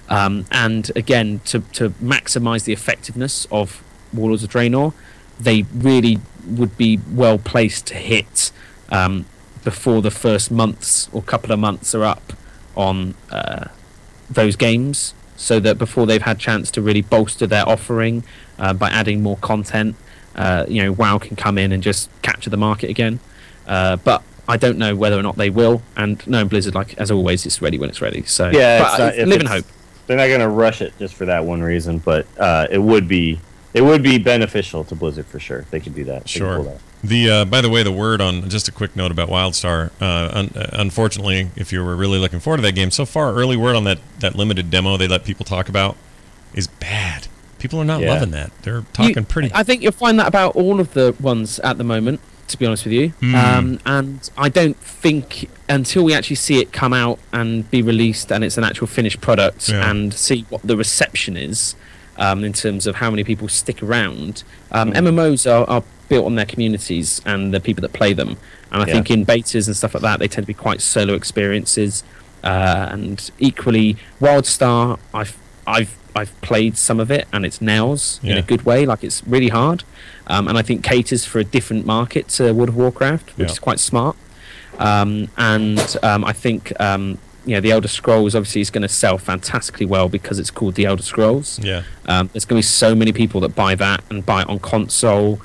And again, to maximise the effectiveness of Warlords of Draenor, they really would be well placed to hit before the first months or couple of months are up on those games, so that before they've had chance to really bolster their offering by adding more content, WoW can come in and just capture the market again. But I don't know whether or not they will, and knowing Blizzard, like as always, it's ready when it's ready. So live in hope. They're not going to rush it just for that one reason, but it would be beneficial to Blizzard for sure. They could do that. Sure. By the way, the word on just a quick note about WildStar. Unfortunately, if you were really looking forward to that game, so far early word on that limited demo they let people talk about is bad. People are not loving that. They're talking pretty. I think you'll find that about all of the ones at the moment, to be honest with you. And I don't think until we actually see it come out and be released and it's an actual finished product and see what the reception is in terms of how many people stick around. MMOs are built on their communities and the people that play them. And I think in betas and stuff like that, they tend to be quite solo experiences. And equally, WildStar, I've played some of it and it's nails in a good way. Like, it's really hard. And I think caters for a different market to World of Warcraft, which is quite smart. I think the Elder Scrolls obviously is going to sell fantastically well because it's called the Elder Scrolls. Yeah. There's going to be so many people that buy that and buy it on console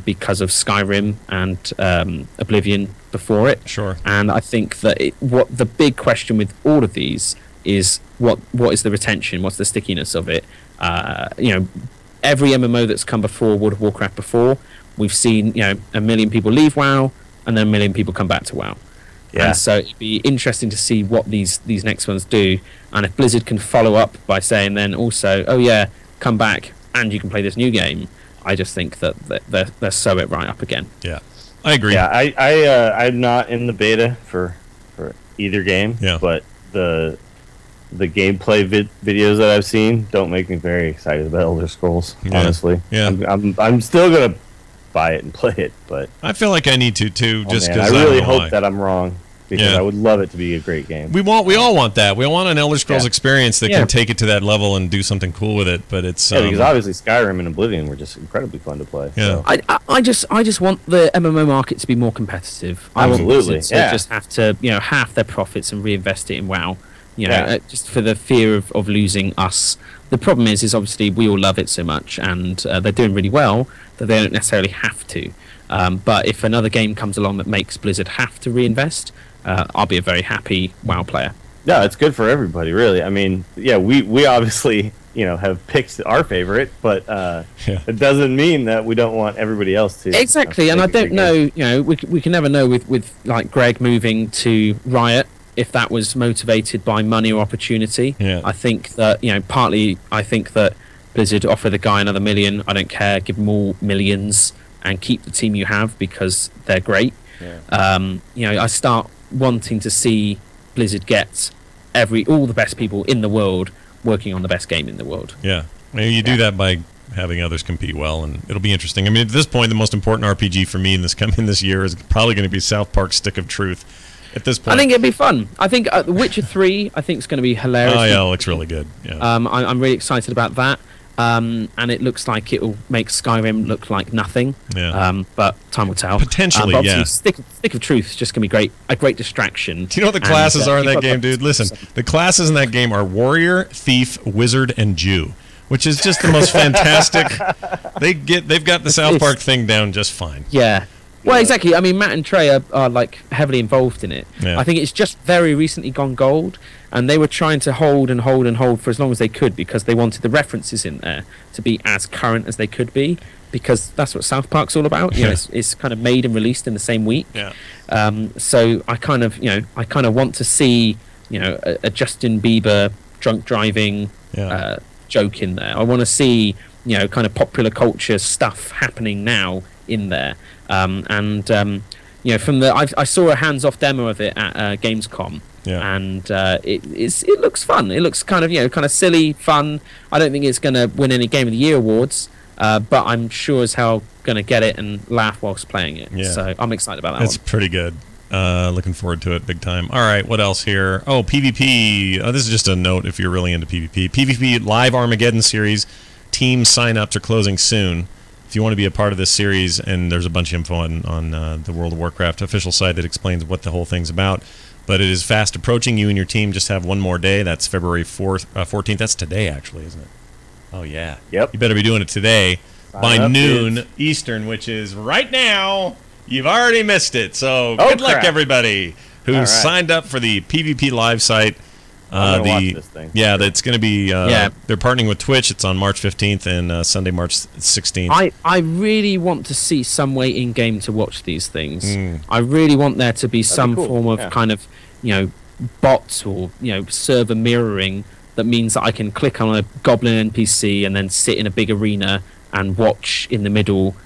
because of Skyrim and Oblivion before it. Sure. And I think that what the big question with all of these is what is the retention? What's the stickiness of it? Every MMO that's come before World of Warcraft before, we've seen 1 million people leave WoW and then 1 million people come back to WoW. Yeah. And so it'd be interesting to see what these next ones do, and if Blizzard can follow up by saying then also, come back and you can play this new game. I just think that they're sew it right up again. Yeah, I agree. Yeah, I'm not in the beta for either game. Yeah. But the gameplay videos that I've seen don't make me very excited about Elder Scrolls. Honestly, I'm still gonna buy it and play it, but I feel like I need to too. Just because I really hope that I'm wrong, because I would love it to be a great game. We all want that. We all want an Elder Scrolls experience that can take it to that level and do something cool with it. But it's because obviously Skyrim and Oblivion were just incredibly fun to play. Yeah. So. I just want the MMO market to be more competitive. Absolutely. I want Blizzard to just have to half their profits and reinvest it in WoW. Just for the fear of losing us. The problem is obviously we all love it so much, and they're doing really well that they don't necessarily have to. But if another game comes along that makes Blizzard have to reinvest, I'll be a very happy WoW player. Yeah, it's good for everybody, really. I mean, we obviously have picked our favorite, but it doesn't mean that we don't want everybody else to. Exactly, and I don't know. We can never know with like Greg moving to Riot, if that was motivated by money or opportunity. I think that partly I think that Blizzard offer the guy another $1 million. I don't care, give them all millions and keep the team you have because they're great. I start wanting to see Blizzard get all the best people in the world working on the best game in the world. You do that by having others compete well, and it'll be interesting. I mean, at this point, the most important RPG for me in this year is probably going to be South Park Stick of Truth. At this point, I think it'd be fun. I think The Witcher 3, I think, is going to be hilarious. Oh yeah, it looks really good. Yeah. I'm really excited about that. and it looks like it will make Skyrim look like nothing. Yeah. But time will tell. Potentially, but yeah. Stick of Truth is just going to be a great distraction. Do you know what the classes are in that game, dude? Listen, the classes in that game are Warrior, Thief, Wizard, and Jew, which is just the most fantastic. They've got the South Park thing down just fine. Yeah. Well, exactly. I mean, Matt and Trey are like heavily involved in it. Yeah. I think it's just very recently gone gold, and they were trying to hold and hold and hold for as long as they could because they wanted the references in there to be as current as they could be, because that's what South Park's all about. You know, it's kind of made and released in the same week. Yeah. So I kind of want to see a Justin Bieber drunk driving joke in there. I want to see kind of popular culture stuff happening now in there. From I saw a hands-off demo of it at Gamescom, and it looks fun. It looks kind of silly, fun. I don't think it's going to win any Game of the Year awards, but I'm sure as hell going to get it and laugh whilst playing it. Yeah. So I'm excited about that. It's pretty good. Looking forward to it big time. All right, what else here? Oh, PvP. This is just a note if you're really into PvP. PvP Live Armageddon series. Team sign-ups are closing soon. If you want to be a part of this series, and there's a bunch of info on the World of Warcraft official site that explains what the whole thing's about. But it is fast approaching. You and your team just have one more day. That's February 14th. That's today, actually, isn't it? Oh, yeah. Yep. You better be doing it today by noon Eastern, which is right now. You've already missed it. So good luck, everybody who signed up for the PvP Live site. I'm gonna watch this thing. Yeah, that's going to be. They're partnering with Twitch. It's on March 15th and Sunday, March 16th. I really want to see some way in game to watch these things. I really want there to be some form of kind of bots or server mirroring that means that I can click on a goblin NPC and then sit in a big arena and watch in the middle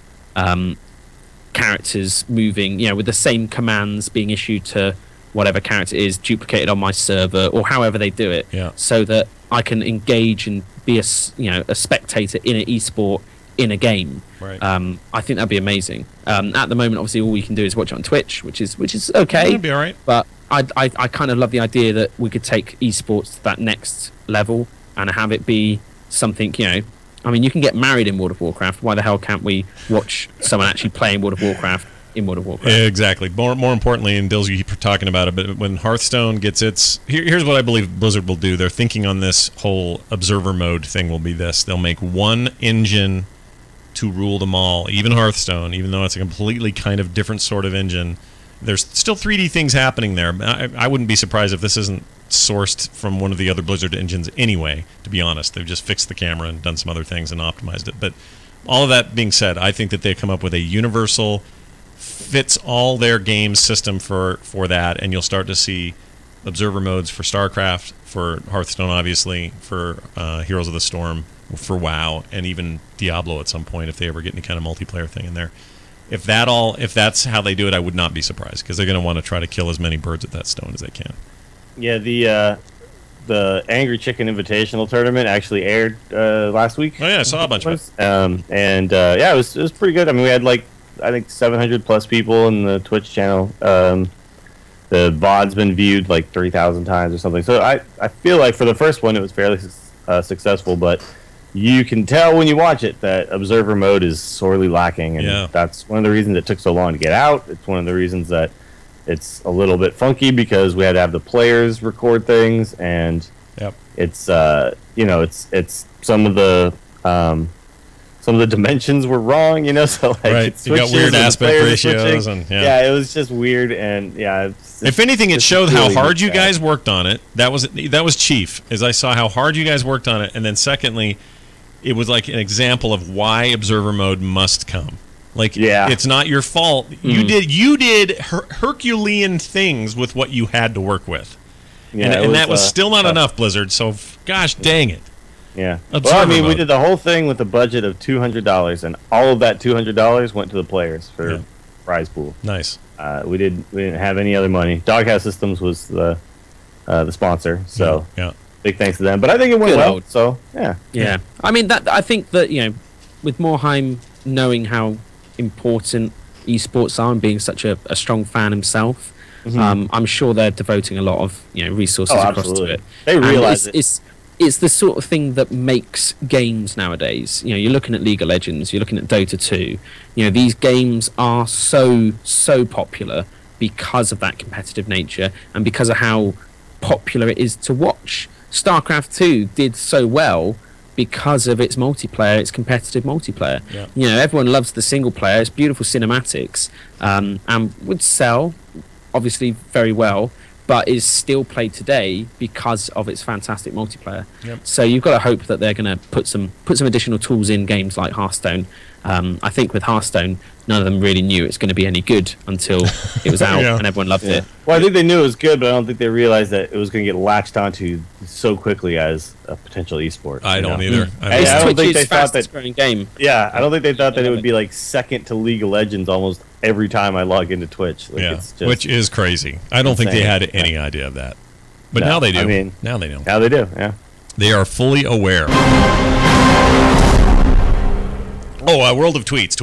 characters moving. With the same commands being issued to whatever character is duplicated on my server, or however they do it, so that I can engage and be a spectator in an esport in a game. Right. I think that'd be amazing. At the moment, obviously, all we can do is watch it on Twitch, which is okay. That'd be all right. But I kind of love the idea that we could take esports to that next level and have it be something. I mean, you can get married in World of Warcraft. Why the hell can't we watch someone actually playing World of Warcraft in World of Warcraft? Yeah, exactly. More importantly, and Dills, you keep talking about it, but when Hearthstone gets its... Here's what I believe Blizzard will do. They're thinking on this whole observer mode thing will be this. They'll make one engine to rule them all, even Hearthstone, even though it's a completely kind of different sort of engine. There's still 3D things happening there. I wouldn't be surprised if this isn't sourced from one of the other Blizzard engines anyway, to be honest. They've just fixed the camera and done some other things and optimized it. But all of that being said, I think that they come up with a universal... fits all their game system for that, and you'll start to see observer modes for StarCraft, for Hearthstone, obviously, for Heroes of the Storm, for WoW, and even Diablo at some point if they ever get any kind of multiplayer thing in there. If that's how they do it, I would not be surprised, because they're going to want to try to kill as many birds with that stone as they can. Yeah, the Angry Chicken Invitational Tournament actually aired last week. Oh yeah, I saw a bunch of it. It was pretty good. I mean, we had I think 700 plus people in the Twitch channel. The VOD's been viewed 3,000 times or something. So I feel like for the first one it was fairly successful, but you can tell when you watch it that observer mode is sorely lacking, and that's one of the reasons it took so long to get out. It's one of the reasons that it's a little bit funky, because we had to have the players record things, and it's it's some of the dimensions were wrong, so right. You got weird aspect ratios, and it was just weird, and if anything, it showed how hard you guys worked on it. That was chief, as I saw how hard you guys worked on it, and then secondly, it was like an example of why observer mode must come. It's not your fault. You did Herculean things with what you had to work with, and that was still not enough, Blizzard. So gosh dang it. Yeah. Well, I mean, we did the whole thing with a budget of $200, and all of that $200 went to the players for prize pool. Nice. We didn't have any other money. Doghouse Systems was the sponsor, so big thanks to them. But I think it went well. So yeah. I mean, I think that with Morheim knowing how important esports are and being such a strong fan himself, I'm sure they're devoting a lot of resources across to it. They realize it. it's the sort of thing that makes games nowadays. You know, you're looking at League of Legends, you're looking at Dota 2. You know, these games are so popular because of that competitive nature and because of how popular it is to watch. StarCraft 2 did so well because of its multiplayer, its competitive multiplayer. Yeah. You know, everyone loves the single player, it's beautiful cinematics, and would sell, obviously, very well, but is still played today because of its fantastic multiplayer. Yep. So you've got to hope that they're going to put some additional tools in games like Hearthstone. I think with Hearthstone, none of them really knew it's going to be any good until it was out and everyone loved it. Well, I think they knew it was good, but I don't think they realized that it was going to get latched onto so quickly as a potential esport. I don't either. I don't think they thought that. Growing game. Yeah, I don't think they thought that it would be like second to League of Legends almost every time I log into Twitch. Like, it's just which is crazy. I don't think they had any idea of that, but now they do. I mean, now they know. Now they do. Yeah, they are fully aware. Oh, World of Tweets.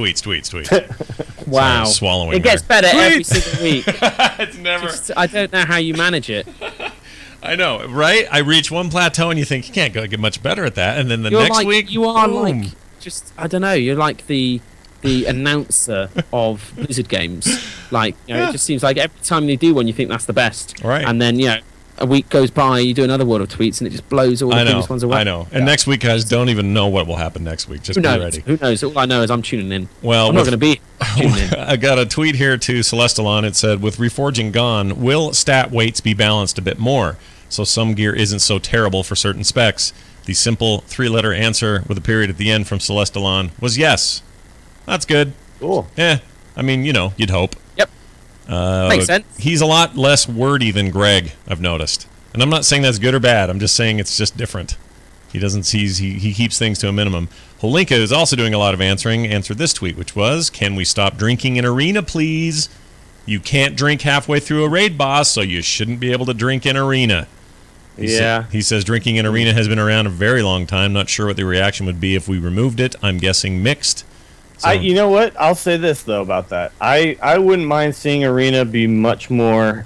Wow. Sorry, swallowing. It gets better every single week. It's never. I don't know how you manage it. I know, right? I reach one plateau and you think you can't go get much better at that, and then the You're next like, week you are boom. like just I don't know. You're like the announcer of Blizzard games. Like, you know, it just seems like every time they do one, you think that's the best, right? And then a week goes by, you do another World of Tweets, and it just blows all the previous ones away. I know. And next week, guys, don't even know what will happen next week. Just Who knows? be ready. Who knows? All I know is I'm tuning in. Well, I'm not going to be tuning in. I got a tweet here to Celestalon. It said, with Reforging gone, will stat weights be balanced a bit more so some gear isn't so terrible for certain specs? The simple 3-letter answer with a period at the end from Celestalon was yes. That's good. Cool. Yeah. I mean, you know, you'd hope. Yep. Makes sense. He's a lot less wordy than Greg, I've noticed. And I'm not saying that's good or bad. I'm just saying it's just different. He doesn't see he keeps things to a minimum. Holinka is also doing a lot of answering. Answered this tweet, which was, "Can we stop drinking in arena, please? You can't drink halfway through a raid boss, so you shouldn't be able to drink in arena." He says drinking in arena has been around a very long time. Not sure what the reaction would be if we removed it. I'm guessing mixed. So, you know what? I'll say this though about that. I wouldn't mind seeing arena be much more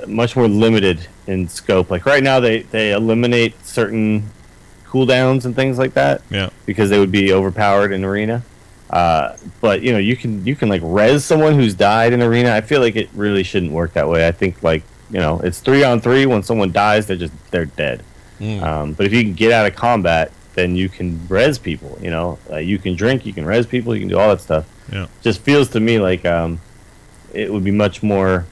limited in scope. Like right now, they eliminate certain cooldowns and things like that. Yeah. Because they would be overpowered in arena. But you know, you can like res someone who's died in arena. I feel like it really shouldn't work that way. I think like, you know, it's 3-on-3. When someone dies, they're dead. But if you can get out of combat, then you can res people. You know, you can drink, you can res people, you can do all that stuff. Yeah. Just feels to me like it would be much more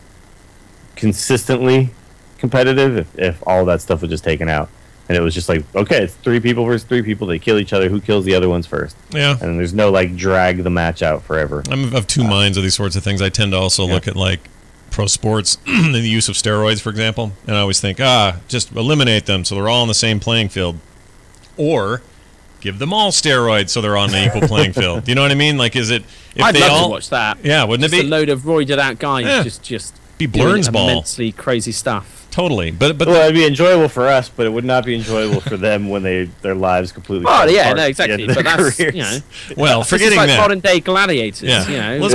consistently competitive if all that stuff was just taken out, and it was just like, okay, it's 3 people versus 3 people. They kill each other. Who kills the other ones first? Yeah. And there's no like drag the match out forever. I'm of two minds of these sorts of things. I tend to also look at like pro sports and the use of steroids, for example, and I always think, just eliminate them so they're all on the same playing field, or give them all steroids so they're on an equal playing field. Do you know what I mean? Like, is it? If I'd they love all to watch that. Yeah, wouldn't just it be a load of roided out guys just be Blurns ball? Immensely crazy stuff. Totally, but well, it'd be enjoyable for us, but it would not be enjoyable for them when their lives completely. Oh yeah, no, exactly. But that's careers. You know, well, forgetting like that modern day gladiators. Yeah. You know,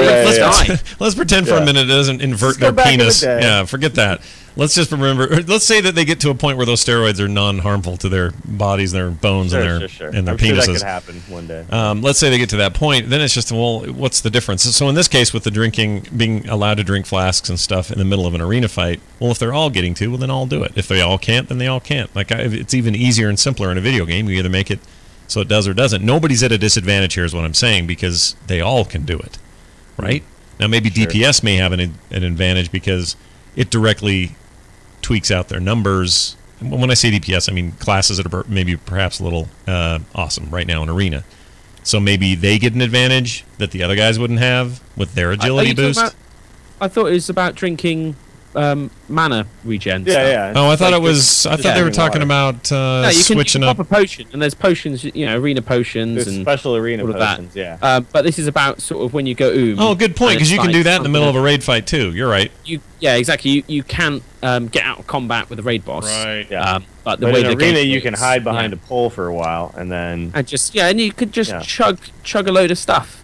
let's pretend for a minute it doesn't invert their penis. Yeah, forget that. Let's just remember. Let's say that they get to a point where those steroids are non-harmful to their bodies, their bones, and their I'm penises. Sure that could happen one day. Let's say they get to that point. Then it's just, well, what's the difference? So in this case, with the drinking, being allowed to drink flasks and stuff in the middle of an arena fight, well, if they're all getting to, well, then all do it. If they all can't, then they all can't. Like it's even easier and simpler in a video game. You either make it so it does or doesn't. Nobody's at a disadvantage here, is what I'm saying, because they all can do it, right? Now maybe DPS may have an advantage because it directly tweaks out their numbers. When I say DPS, I mean classes that are maybe perhaps a little awesome right now in arena. So maybe they get an advantage that the other guys wouldn't have with their agility boost. I thought it was about drinking mana regen. Yeah. Oh, I thought it was. I thought they were talking about switching up a potion, and there's potions, you know, arena potions, there's and special arena all potions. That. But this is about sort of when you go Oh, good point, because you can do that in the middle of a raid fight too. You're right. Yeah, exactly. You can get out of combat with a raid boss. Right. Yeah. But in arena, you can hide behind a pole for a while, and then and you could just chug a load of stuff.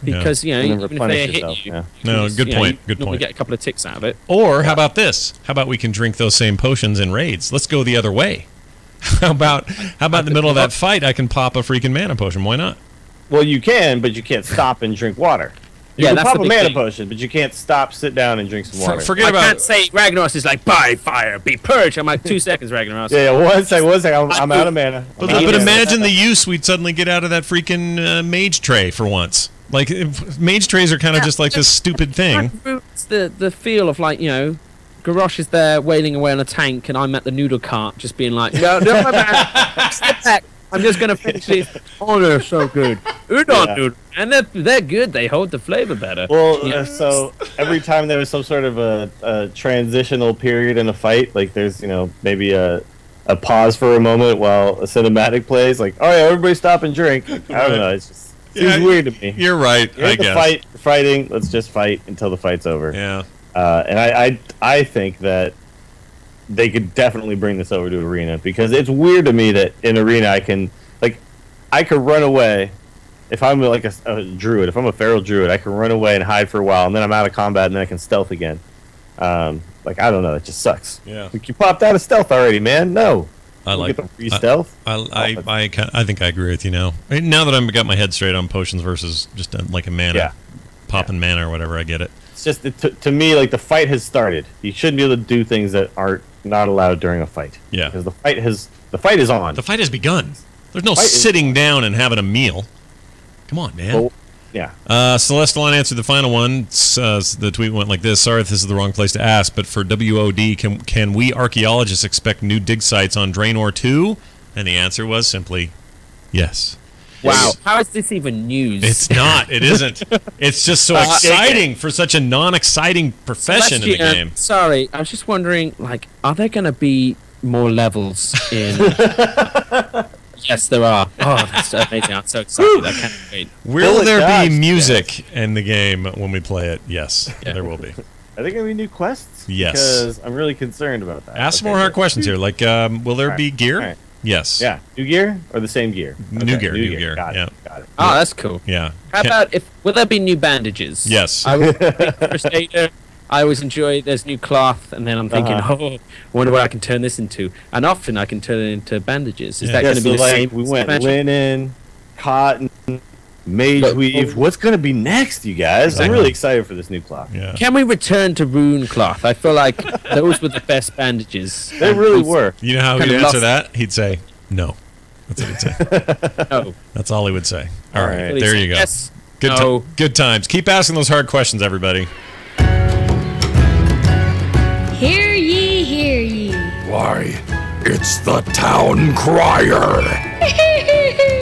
Because, you know, even if they hit you... No, good point. Good point. point. Get a couple of ticks out of it. Or, how about this? How about we can drink those same potions in raids? Let's go the other way. How about in the middle of that fight, I can pop a freaking mana potion? Why not? Well, you can, but you can't stop and drink water. You can pop a mana potion, but you can't stop, sit down, and drink some water. I can't say Ragnaros is like, by fire, be purged. I'm like, 2 seconds, Ragnaros. Yeah, one second. I'm out of mana. But imagine the use we'd suddenly get out of that freaking mage tray for once. Like, mage trays are kind of just like this stupid thing. It's the feel of, like, Garrosh is there wailing away on a tank, and I'm at the noodle cart just being like, no, my bad. Step back. I'm just going to finish this. Oh, they're so good. Udon noodles. And they're good. They hold the flavor better. Well, so every time there was some sort of a transitional period in a fight, like there's, maybe a pause for a moment while a cinematic plays, like, all right, everybody stop and drink. I don't know. It's just seems weird to me. You're right, I guess. Fighting, let's just fight until the fight's over. Yeah. And I think that they could definitely bring this over to Arena, because it's weird to me that in Arena I could run away. If I'm like a druid, if I'm a feral druid, I can run away and hide for a while, and then I'm out of combat, and then I can stealth again. I don't know, it just sucks. Yeah. Like, you popped out of stealth already, man. No. I like get the free stealth. I think I agree with you now. Now that I've got my head straight on potions versus just like a mana, popping mana or whatever, I get it. It's just to me, like, the fight has started. You shouldn't be able to do things that are not allowed during a fight. Yeah. Because the fight is on. The fight has begun. There's no sitting down and having a meal. Come on, man. Well, yeah. Celestalon answered the final one. The tweet went like this. Sorry if this is the wrong place to ask, but for WOD, can we archaeologists expect new dig sites on Draenor 2? And the answer was simply yes. Wow. How is this even news? It's not. It isn't. It's just so exciting for such a non-exciting profession in the game. Sorry, I was just wondering, like, are there going to be more levels in... Yes, there are. Oh, that's amazing. I'm so excited. I can't wait. Will there be music in the game when we play it? Yes, there will be. Are there going to be new quests? Yes. Because I'm really concerned about that. Ask some more hard questions here. Like, will there be gear? Right. Yes. Yeah. New gear or the same gear? New gear. Got it. Oh, that's cool. Yeah. How about will there be new bandages? Yes. I was Crusader. I always enjoy there's new cloth, and then I'm thinking, I wonder what I can turn this into. And often I can turn it into bandages. Is that going to be the same? We went linen, cotton, mage weave. What's going to be next, you guys? I'm really excited for this new cloth. Yeah. Can we return to rune cloth? I feel like those were the best bandages. They really were. You know how he'd answer that? He'd say, no. That's what he'd say. No. That's all he would say. All right. Really There you go. Yes. Good times. Keep asking those hard questions, everybody. Hear ye, hear ye. Why, it's the Town Crier.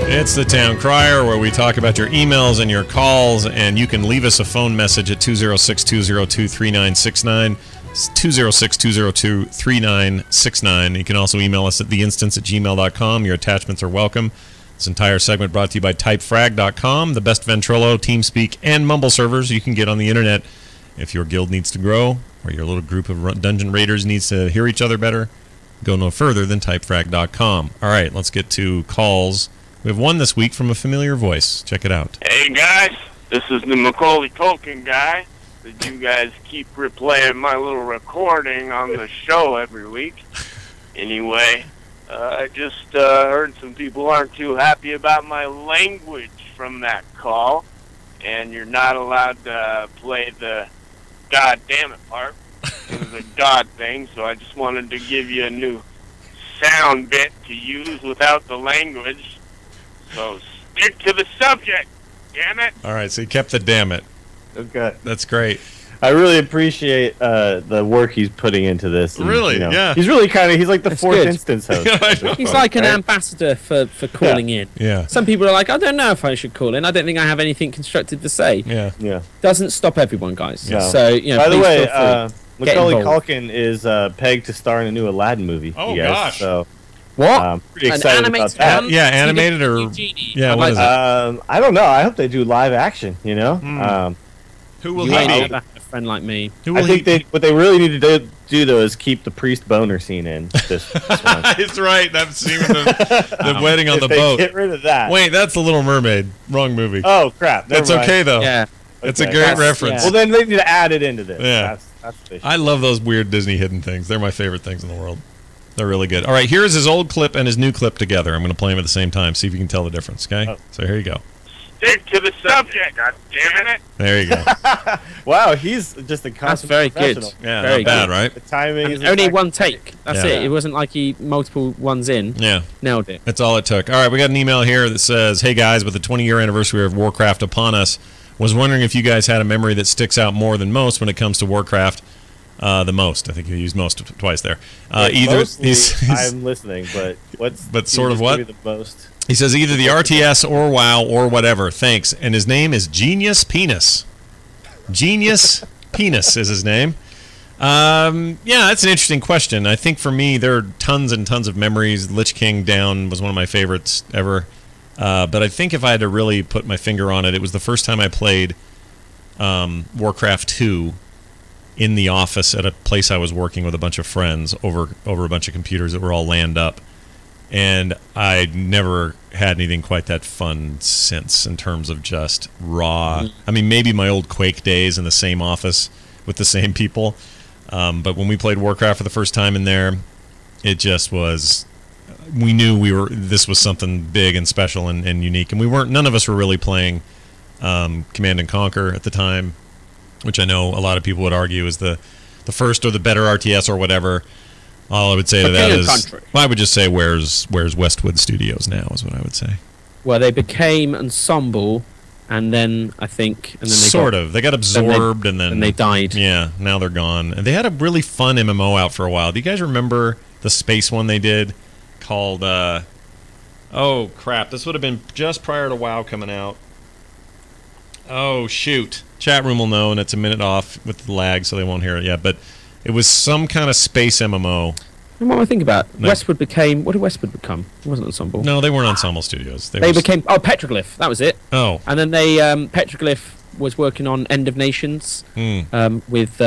It's the Town Crier, where we talk about your emails and your calls, and you can leave us a phone message at 206-202-3969. It's 206-202-3969. You can also email us at theinstance@gmail.com. Your attachments are welcome. This entire segment brought to you by typefrag.com, the best Ventrilo, TeamSpeak, and Mumble servers you can get on the internet. If your guild needs to grow, or your little group of dungeon raiders needs to hear each other better, go no further than typefrag.com. All right, let's get to calls. We have one this week from a familiar voice. Check it out. Hey, guys. This is the Macaulay Culkin guy that you guys keep replaying my little recording on the show every week. Anyway, I just heard some people aren't too happy about my language from that call, and you're not allowed to play the God damn it part. It was a God thing, so I just wanted to give you a new sound bit to use without the language. So stick to the subject, damn it. All right, so he kept the damn it. Okay. That's great. I really appreciate the work he's putting into this. And, really? Yeah. He's really he's like the fourth instance host. He's like an ambassador for calling in. Yeah. Some people are like, I don't know if I should call in. I don't think I have anything constructive to say. Yeah. Doesn't stop everyone, guys. No. So, By the way, Macaulay involved. Culkin is pegged to star in a new Aladdin movie. Oh, you guys. gosh. So, what? I'm pretty excited about that. Yeah, animated or... Yeah, what is it? I don't know. I hope they do live action, you know? Who will You he ain't be? never had a friend like me. I think what they really need to do, though, is keep the priest boner scene in this one. It's right. That scene with the wedding on the boat. Get rid of that. Wait, that's The Little Mermaid. Wrong movie. Oh, crap. Never That's mind. okay, though. Yeah. It's a great reference. Well, then they need to add it into this. Yeah. That's the issue. I love those weird Disney hidden things. They're my favorite things in the world. They're really good. All right, here's his old clip and his new clip together. I'm going to play them at the same time. See if you can tell the difference. Okay. So here you go. Stick to the subject, God damn it! There you go. Wow, he's just a That's constant very good. professional. Yeah, Very not bad, good. right? The timing is Only exact- one take. That's Yeah. it. It wasn't like he multiple ones in. Yeah. Nailed it. That's all it took. All right, we got an email here that says, "Hey guys, with the 20-year anniversary of Warcraft upon us, was wondering if you guys had a memory that sticks out more than most when it comes to Warcraft." The most. I think you used most twice there. Either Mostly, he's I'm listening, but what's But sort of just what? give me the most? He says either the RTS or WoW or whatever. Thanks. And his name is Genius Penis. Genius Penis is his name. Yeah, that's an interesting question. I think for me, there are tons and tons of memories. Lich King Down was one of my favorites ever. But I think if I had to really put my finger on it, it was the first time I played Warcraft 2 in the office at a place I was working with a bunch of friends over a bunch of computers that were all LANed up. And I never had anything quite that fun since in terms of just raw. I mean, maybe my old Quake days in the same office with the same people. But when we played Warcraft for the first time in there, it just was. We knew this was something big and special and unique, and we weren't. None of us were really playing Command and Conquer at the time, which I know a lot of people would argue is the first or the better RTS or whatever. All I would say to that is, well, I would just say, where's Westwood Studios now? Is what I would say. Well, they became Ensemble, and then I think, and then they got absorbed, and then they died. Yeah, now they're gone. And they had a really fun MMO out for a while. Do you guys remember the space one they did called? Oh crap! This would have been just prior to WoW coming out. Oh shoot! Chat room will know, and it's a minute off with the lag, so they won't hear it yet. But it was some kind of space MMO. And what am I thinking about? No. Westwood became. What did Westwood become? It wasn't Ensemble. No, they weren't Ensemble Studios. They became. Oh, Petroglyph. That was it. Oh. And then they Petroglyph was working on End of Nations with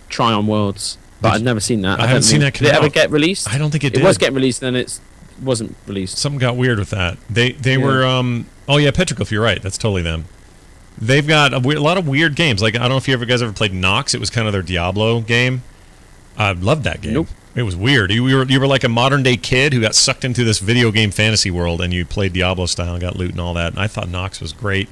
Tryon Worlds, but I've never seen that. I haven't seen that come Did it ever out. get released? I don't think it did. It was getting released, and then it wasn't released. Something got weird with that. They were. Oh yeah, Petroglyph. You're right. That's totally them. They've got a lot of weird games. Like I don't know if you guys ever played Nox. It was kind of their Diablo game. I loved that game. Nope. It was weird. You were like a modern day kid who got sucked into this video game fantasy world, and you played Diablo style and got loot and all that. And I thought Nox was great.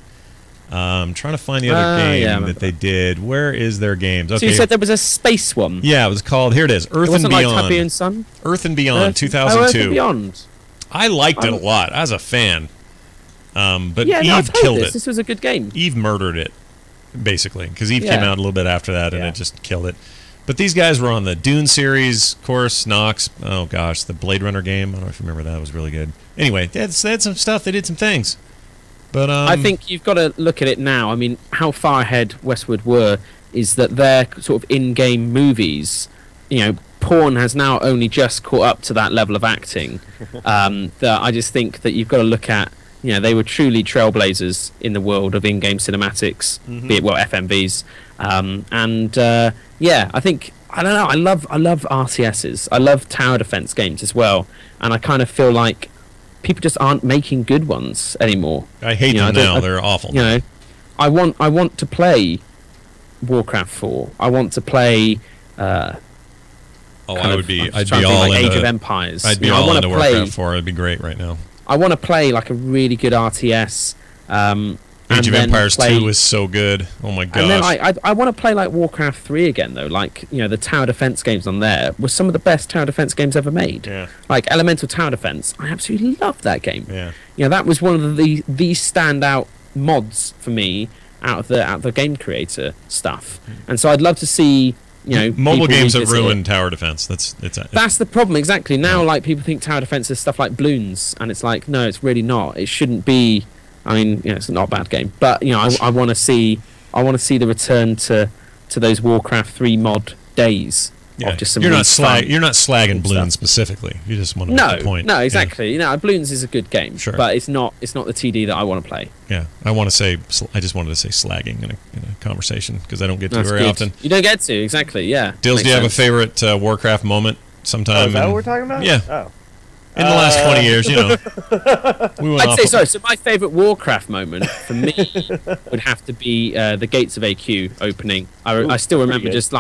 I'm trying to find the other game that they did. Where is their games? Okay. So you said there was a space one. Yeah, it was called. Here it is. Earth and Beyond. Like Happy and Sun? Earth and Beyond, 2002. Oh, Earth and Beyond. I liked it a lot. I was a fan. But yeah, Eve killed it. This was a good game. Eve murdered it, basically, because Eve came out a little bit after that, and it just killed it. But these guys were on the Dune series, of course, Nox. Oh gosh, the Blade Runner game. I don't know if you remember that. It was really good. Anyway, they had some stuff. They did some things. But I think you've got to look at it now. I mean, how far ahead Westwood were is that their sort of in-game movies, porn has now only just caught up to that level of acting. That I just think that you've got to look at. They were truly trailblazers in the world of in-game cinematics, be it FMVs, I think I don't know. I love RCSs. I love tower defense games as well, and I kind of feel like people just aren't making good ones anymore. I hate them now. They're awful. I want to play Warcraft 4. I want to play. I'd be all like into Age of Empires. I'd be all into Warcraft 4. It'd be great right now. I want to play like a really good RTS. Age of Empires 2 is so good. Oh my gosh. And then I want to play like Warcraft 3 again though. Like, the tower defense games on there were some of the best tower defense games ever made. Yeah. Like Elemental Tower Defense. I absolutely loved that game. Yeah. That was one of the standout mods for me out of the game creator stuff. And so I'd love to see mobile games have ruined tower defense. That's the problem exactly. Now like people think tower defense is stuff like Bloons, and it's like no, it's really not. It shouldn't be. I mean, it's not a bad game, but I want to see the return to those Warcraft 3 mod days. Yeah. Of just some you're not slagging Bloons specifically. You just want to make the point. No, exactly. Bloons is a good game, sure. But it's not the TD that I want to play. Yeah, I just wanted to say slagging in a conversation because I don't get to very often. You don't get to exactly. Yeah. Dills, do you have a favorite Warcraft moment sometime? Is that what we're talking about? Yeah. Oh. In the last 20 years, I'd say so. So my favourite Warcraft moment for me would have to be the Gates of AQ opening. I still remember just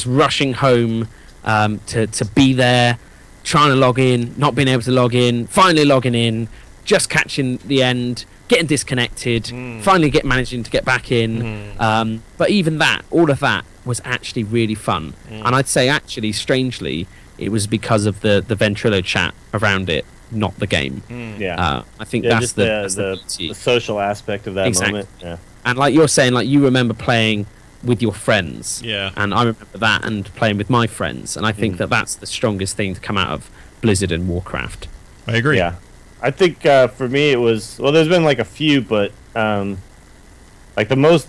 rushing home to be there, trying to log in, not being able to log in, finally logging in, just catching the end, getting disconnected, finally managing to get back in. But even that, all of that was actually really fun. And I'd say actually, strangely, it was because of the Ventrilo chat around it, not the game. I think that's the social aspect of that moment. Yeah. And like you're saying, like you remember playing with your friends. Yeah. And I remember that and playing with my friends. And I think that's the strongest thing to come out of Blizzard and Warcraft. I agree. Yeah. I think for me it was, well, there's been like a few, but like the most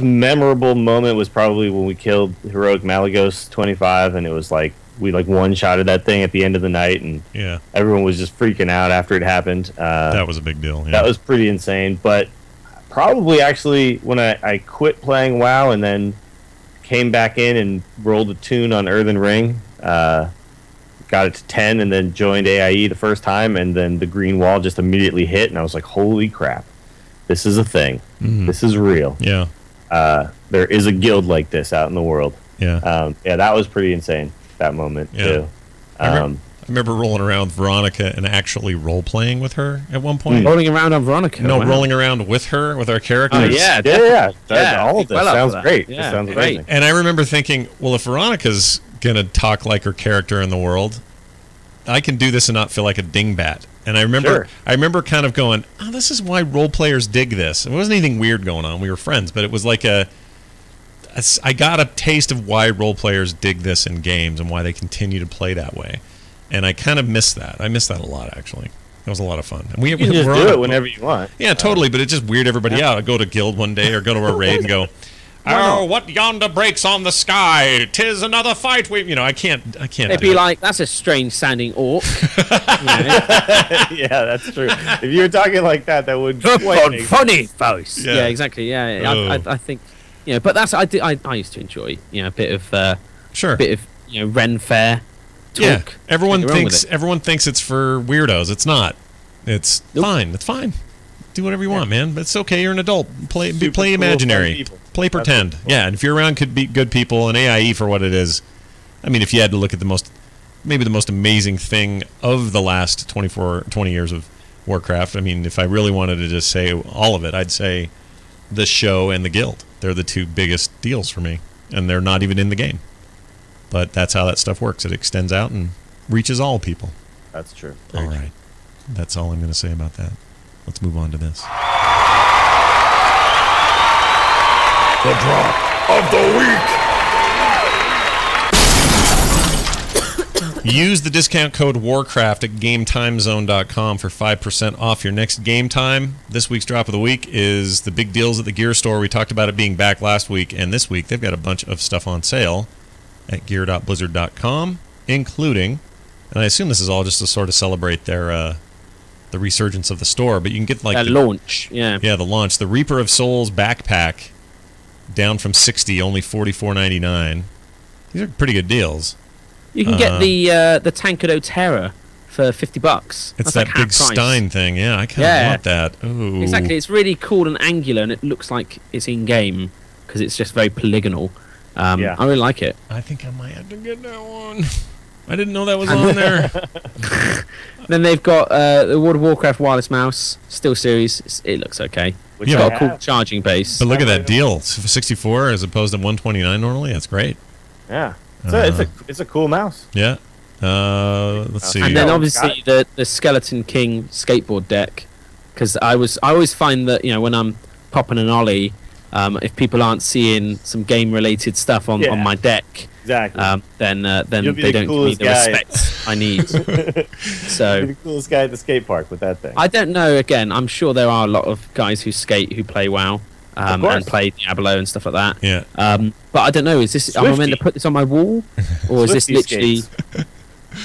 memorable moment was probably when we killed Heroic Malagos 25, and it was like we like one-shotted that thing at the end of the night, and everyone was just freaking out after it happened. That was a big deal. Yeah. That was pretty insane. But probably actually when I quit playing WoW and then came back in and rolled a tune on Earthen Ring, got it to 10 and then joined AIE the first time, and then the green wall just immediately hit, and I was like, holy crap, this is a thing. This is real. Yeah. There is a guild like this out in the world. Yeah. That was pretty insane, that moment too. I remember rolling around with Veronica and actually role-playing with her at one point. Rolling around on Veronica? No, rolling around with her, with our characters. Oh, yeah. All of this sounds great. Yeah, this sounds amazing. And I remember thinking, well, if Veronica's going to talk like her character in the world, I can do this and not feel like a dingbat. And I remember kind of going, oh, this is why role players dig this. It wasn't anything weird going on. We were friends, but it was like I got a taste of why role players dig this in games and why they continue to play that way. And I kind of miss that. I miss that a lot, actually. It was a lot of fun. And you can just do it whenever you want. Yeah, totally. But it just weird everybody out. I'd go to guild one day or go to a raid and go, oh, what yonder breaks on the sky? 'Tis another fight. I can't. They'd be like, that's a strange sounding orc. Yeah, that's true. If you were talking like that, that would funny face. Yeah, exactly. Yeah, I think, but that's I used to enjoy, a bit of Ren Fair talk. Yeah, everyone thinks it's for weirdos. It's not. It's fine. It's fine. Do whatever you want, man. But it's okay. You're an adult. Play imaginary. Play pretend. Yeah, and if you're around good people, and AIE for what it is. I mean, if you had to look at the most amazing thing of the last 20 years of Warcraft, I mean, if I really wanted to just say all of it, I'd say the show and the guild. They're the two biggest deals for me, and they're not even in the game. But that's how that stuff works. It extends out and reaches all people. That's true. All right. That's all I'm going to say about that. Let's move on to this. The drop of the week. Use the discount code WARCRAFT at GameTimeZone.com for 5% off your next game time. This week's drop of the week is the big deals at the gear store. We talked about it being back last week, and this week they've got a bunch of stuff on sale at gear.blizzard.com, including, and I assume this is all just to sort of celebrate their the resurgence of the store, but you can get like the launch, the launch, the Reaper of Souls backpack, down from $60, only $44.99. These are pretty good deals. You can get the Tankado Terror for $50. It's That's that like big Stein thing. Yeah, I kind of want that. Ooh. Exactly. It's really cool and angular, and it looks like it's in game because it's just very polygonal. I really like it. I think I might have to get that one. I didn't know that was on there. Then they've got the World of Warcraft wireless mouse, Steel Series. It looks okay. It's got a cool charging base. But look at that deal. It's 64 as opposed to 129 normally. That's great. Yeah. It's a cool mouse. Yeah. Let's see. And then obviously the Skeleton King skateboard deck, because I always find that when I'm popping an ollie, if people aren't seeing some game related stuff on my deck, exactly, then they don't give me the respect I need. So you'll be the coolest guy at the skate park with that thing. I don't know. Again, I'm sure there are a lot of guys who skate who play WoW. And play Diablo and stuff like that. Yeah. But I don't know. Is this? Am I meant to put this on my wall, or is this literally?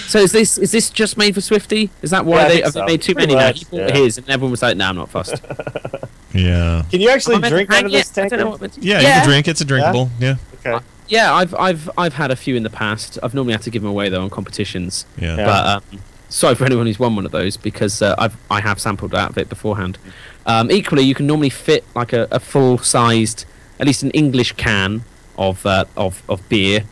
So is this just made for Swifty? Is that why they made too many now? He bought his, and everyone was like, "No, I'm not fussed." Yeah. Can you actually drink out of this tank? Yeah, you can drink. It's a drinkable. Yeah. Okay. Yeah, I've had a few in the past. I've normally had to give them away though on competitions. Yeah. But sorry for anyone who's won one of those, because I have sampled out of it beforehand. Equally, you can normally fit like a full-sized, at least an English can of beer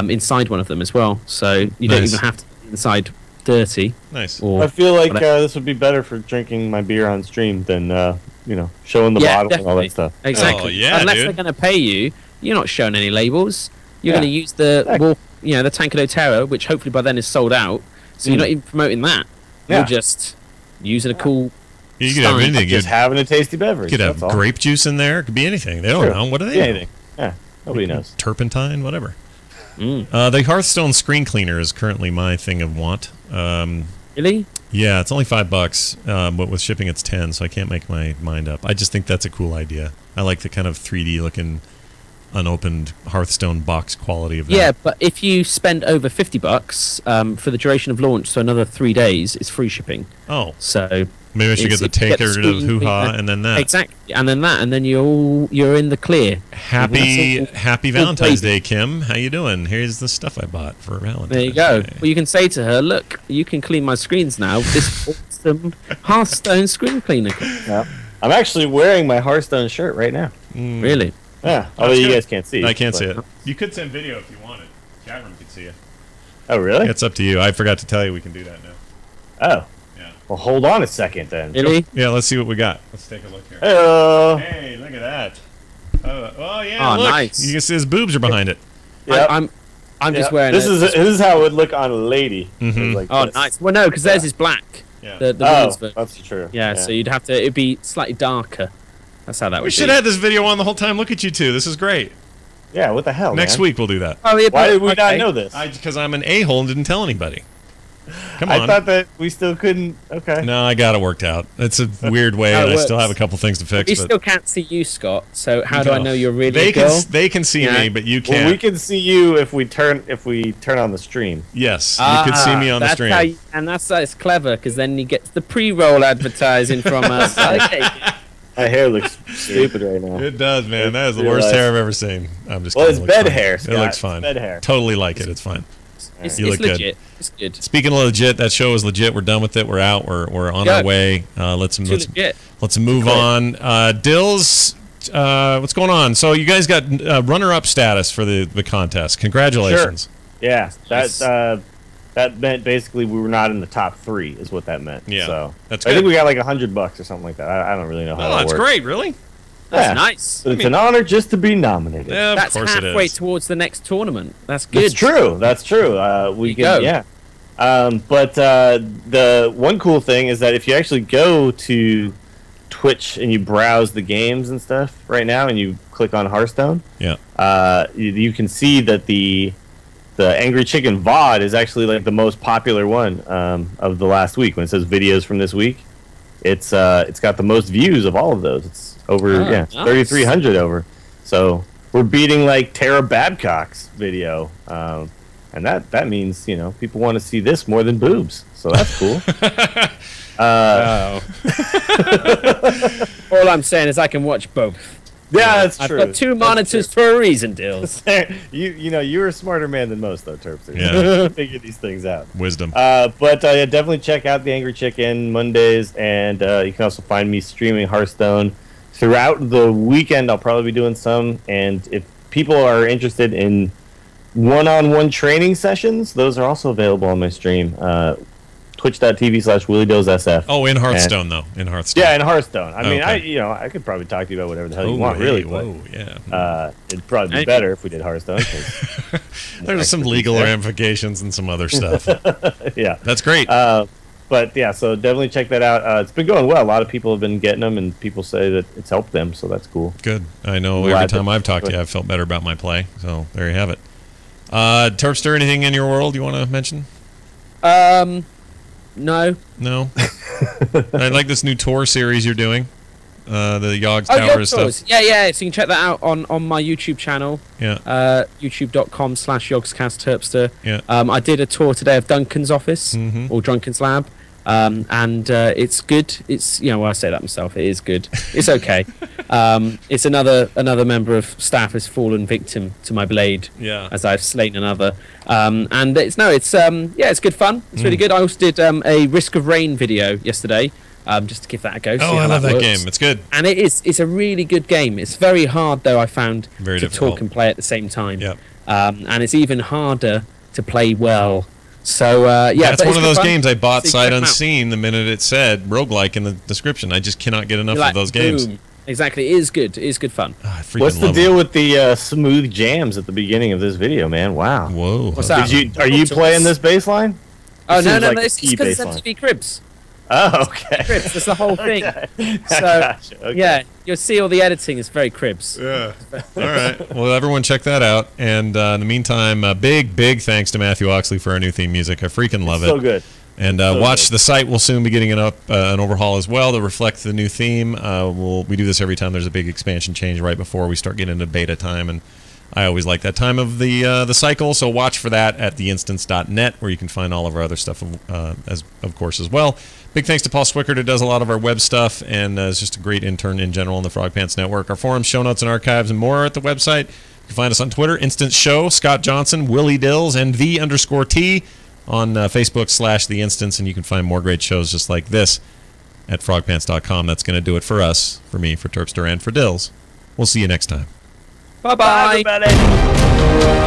inside one of them as well. So you don't even have to be inside dirty. Nice. I feel like this would be better for drinking my beer on stream than showing the bottle definitely. and all that stuff. Exactly. Oh, yeah, Unless dude. they're going to pay you, you're not showing any labels. You're going to use the Tankado Terror, which hopefully by then is sold out. So you're not even promoting that. You're just using a cool. You could have anything. Just having a tasty beverage. You could have grape juice in there. It could be anything. They don't know. What are they? Anything. Yeah. Nobody knows. Turpentine, whatever. The Hearthstone screen cleaner is currently my thing of want. Really? Yeah, it's only $5, but with shipping it's 10, so I can't make my mind up. I just think that's a cool idea. I like the kind of 3D looking, unopened Hearthstone box quality of that. Yeah, but if you spend over $50 for the duration of launch, so another 3 days, it's free shipping. Oh, so maybe I should get the taker of hoo-ha and then that. Exactly, and then that, and then you're in the clear. Happy Valentine's Day, Kim. How you doing? Here's the stuff I bought for Valentine's There you go. Day. Well, you can say to her, look, you can clean my screens now with this awesome Hearthstone screen cleaner. Yeah. I'm actually wearing my Hearthstone shirt right now. Really? Yeah, although you guys can't see it. I can't see it. You could send video if you wanted. Chat room could see it. Oh, really? It's up to you. I forgot to tell you we can do that now. Oh. Yeah. Well, hold on a second then. Really? Yeah, let's see what we got. Let's take a look here. Hello. Hey, look at that. Oh yeah, Oh, look. nice. You can see his boobs are behind it. Yep. I'm just wearing this is how it would look on a lady. Mhm. Like Oh, this. nice. Well, no, because theirs is black. Yeah. The women's version. that's true. Yeah, so you'd have to. It'd be slightly darker. That's how that would We be. should have had this video on the whole time. Look at you two. This is great. Yeah, what the hell, Next man? week we'll do that. Oh, yeah, Why did we okay. not know this? Because I'm an a-hole and didn't tell anybody. Come on. I thought that we still couldn't. Okay. No, I got it worked out. It's a weird way, How it and I still works. have a couple things to fix. We but still can't see you, Scott. So how do I know you're really they a girl? They can see Yeah. me, but you can't. Well, we can see you if we turn on the stream. Yes, you could see me on the that's stream. how and it's clever because then you get the pre-roll advertising from us. Okay. My hair looks stupid right now. It does, man. That is the Realize- worst hair I've ever seen. I'm just Well, kidding. it's It looks bed fine. hair, It Scott. looks fine. It's bed hair. Totally like it. It's fine. It's You look good. legit. It's good. Speaking of legit, that show is legit. We're done with it. We're out. We're on our way. Let's legit. move on. Dills, what's going on? So you guys got runner-up status for the contest. Congratulations. Sure. Yeah, that meant basically we were not in the top 3 is what that meant. Yeah, so that's I good. think we got like $100 or something like that. I don't really know how Oh, that that's works. great. Really? That's Yeah. nice. But it's an honor just to be nominated. Yeah, of That's course it halfway is. towards the next tournament. That's good. That's true. That's true. We There you can, go. yeah. But the one cool thing is that if you actually go to Twitch and you browse the games and stuff right now, and you click on Hearthstone, Yeah. you can see that the Angry Chicken VOD is actually like the most popular one of the last week. When it says videos from this week, it's got the most views of all of those. It's over nice. 3,300 over. So we're beating like Tara Babcock's video, and that means people want to see this more than boobs. So that's cool. All I'm saying is I can watch both. Yeah, that's I've true. got 2 monitors for a reason, Dills. You're a smarter man than most, though, Terpster. Yeah. Figure these things out. Wisdom. But yeah, definitely check out the Angry Chicken Mondays, and you can also find me streaming Hearthstone throughout the weekend. I'll probably be doing some, and if people are interested in one-on-one training sessions, those are also available on my stream. Twitch.tv/WillieDozesF. Oh, in Hearthstone, though. In Hearthstone. Yeah, in Hearthstone. I mean, Okay. I could probably talk to you about whatever the hell you Oh, want, hey, really. whoa, But, yeah. it'd probably be better if we did Hearthstone. 'Cause There's some legal ramifications and some other stuff. yeah. That's great. But yeah, so definitely check that out. It's been going well. A lot of people have been getting them, and people say that it's helped them, so that's cool. Good. I know Glad every that- time I've talked to you, I've felt better about my play. So there you have it. Terpster, anything in your world you want to mention? No. No. I like this new tour series you're doing. The Yogg's Oh, Tower Yog stuff. Tours. Yeah. So you can check that out on my YouTube channel. Yeah. YouTube.com/YogsCastTerpster. Yeah. I did a tour today of Duncan's office Mhm. or Drunken's lab. And it's good. It's well, I say that myself. It is good. It's okay. It's another member of staff has fallen victim to my blade. Yeah. As I've slain another. And it's good fun. It's really good. I also did a Risk of Rain video yesterday, just to give that a go. Oh, I love that game. It's good. And it's a really good game. It's very hard, though, I found, very to difficult. talk and play at the same time. Yep. And it's even harder to play well. So, yeah. That's one of those games I bought sight unseen the minute it said roguelike in the description. I just cannot get enough of those games. Boom. Exactly. It is good. It is good fun. Oh, what's the deal with the smooth jams at the beginning of this video, man? Wow. Whoa. What's that? Are you playing this baseline? Oh, no, like it's because it's MTV Cribs. Oh, okay. Cribs, that's the whole thing. Okay. So, Gotcha. Okay. yeah, you'll see all the editing is very Cribs. Yeah. All right. Well, everyone check that out. And in the meantime, big thanks to Matthew Oxley for our new theme music. I freaking love it. So good. And watch the site. Will soon be getting an overhaul as well to reflect the new theme. We do this every time there's a big expansion change right before we start getting into beta time, and I always like that time of the cycle. So watch for that at theinstance.net, where you can find all of our other stuff of course as well. Big thanks to Paul Swickert, who does a lot of our web stuff and is just a great intern in general in the Frogpants Network. Our forums, show notes, and archives and more are at the website. You can find us on Twitter, Instance Show, Scott Johnson, Willie Dills, and _T. on Facebook / The Instance, and you can find more great shows just like this at frogpants.com. That's going to do it for us, for me, for Terpster, and for Dills. We'll see you next time. Bye-bye. Bye, everybody.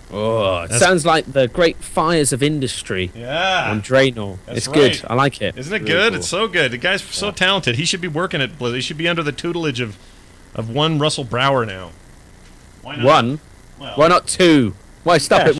Oh, it sounds like the great fires of industry on Draenor. It's good. I like it. Isn't it good? Cool. It's so good. The guy's so talented. He should be working at Blizzard. He should be under the tutelage of one Russell Brower now. Why not? One? Well, why not two? Why stop it?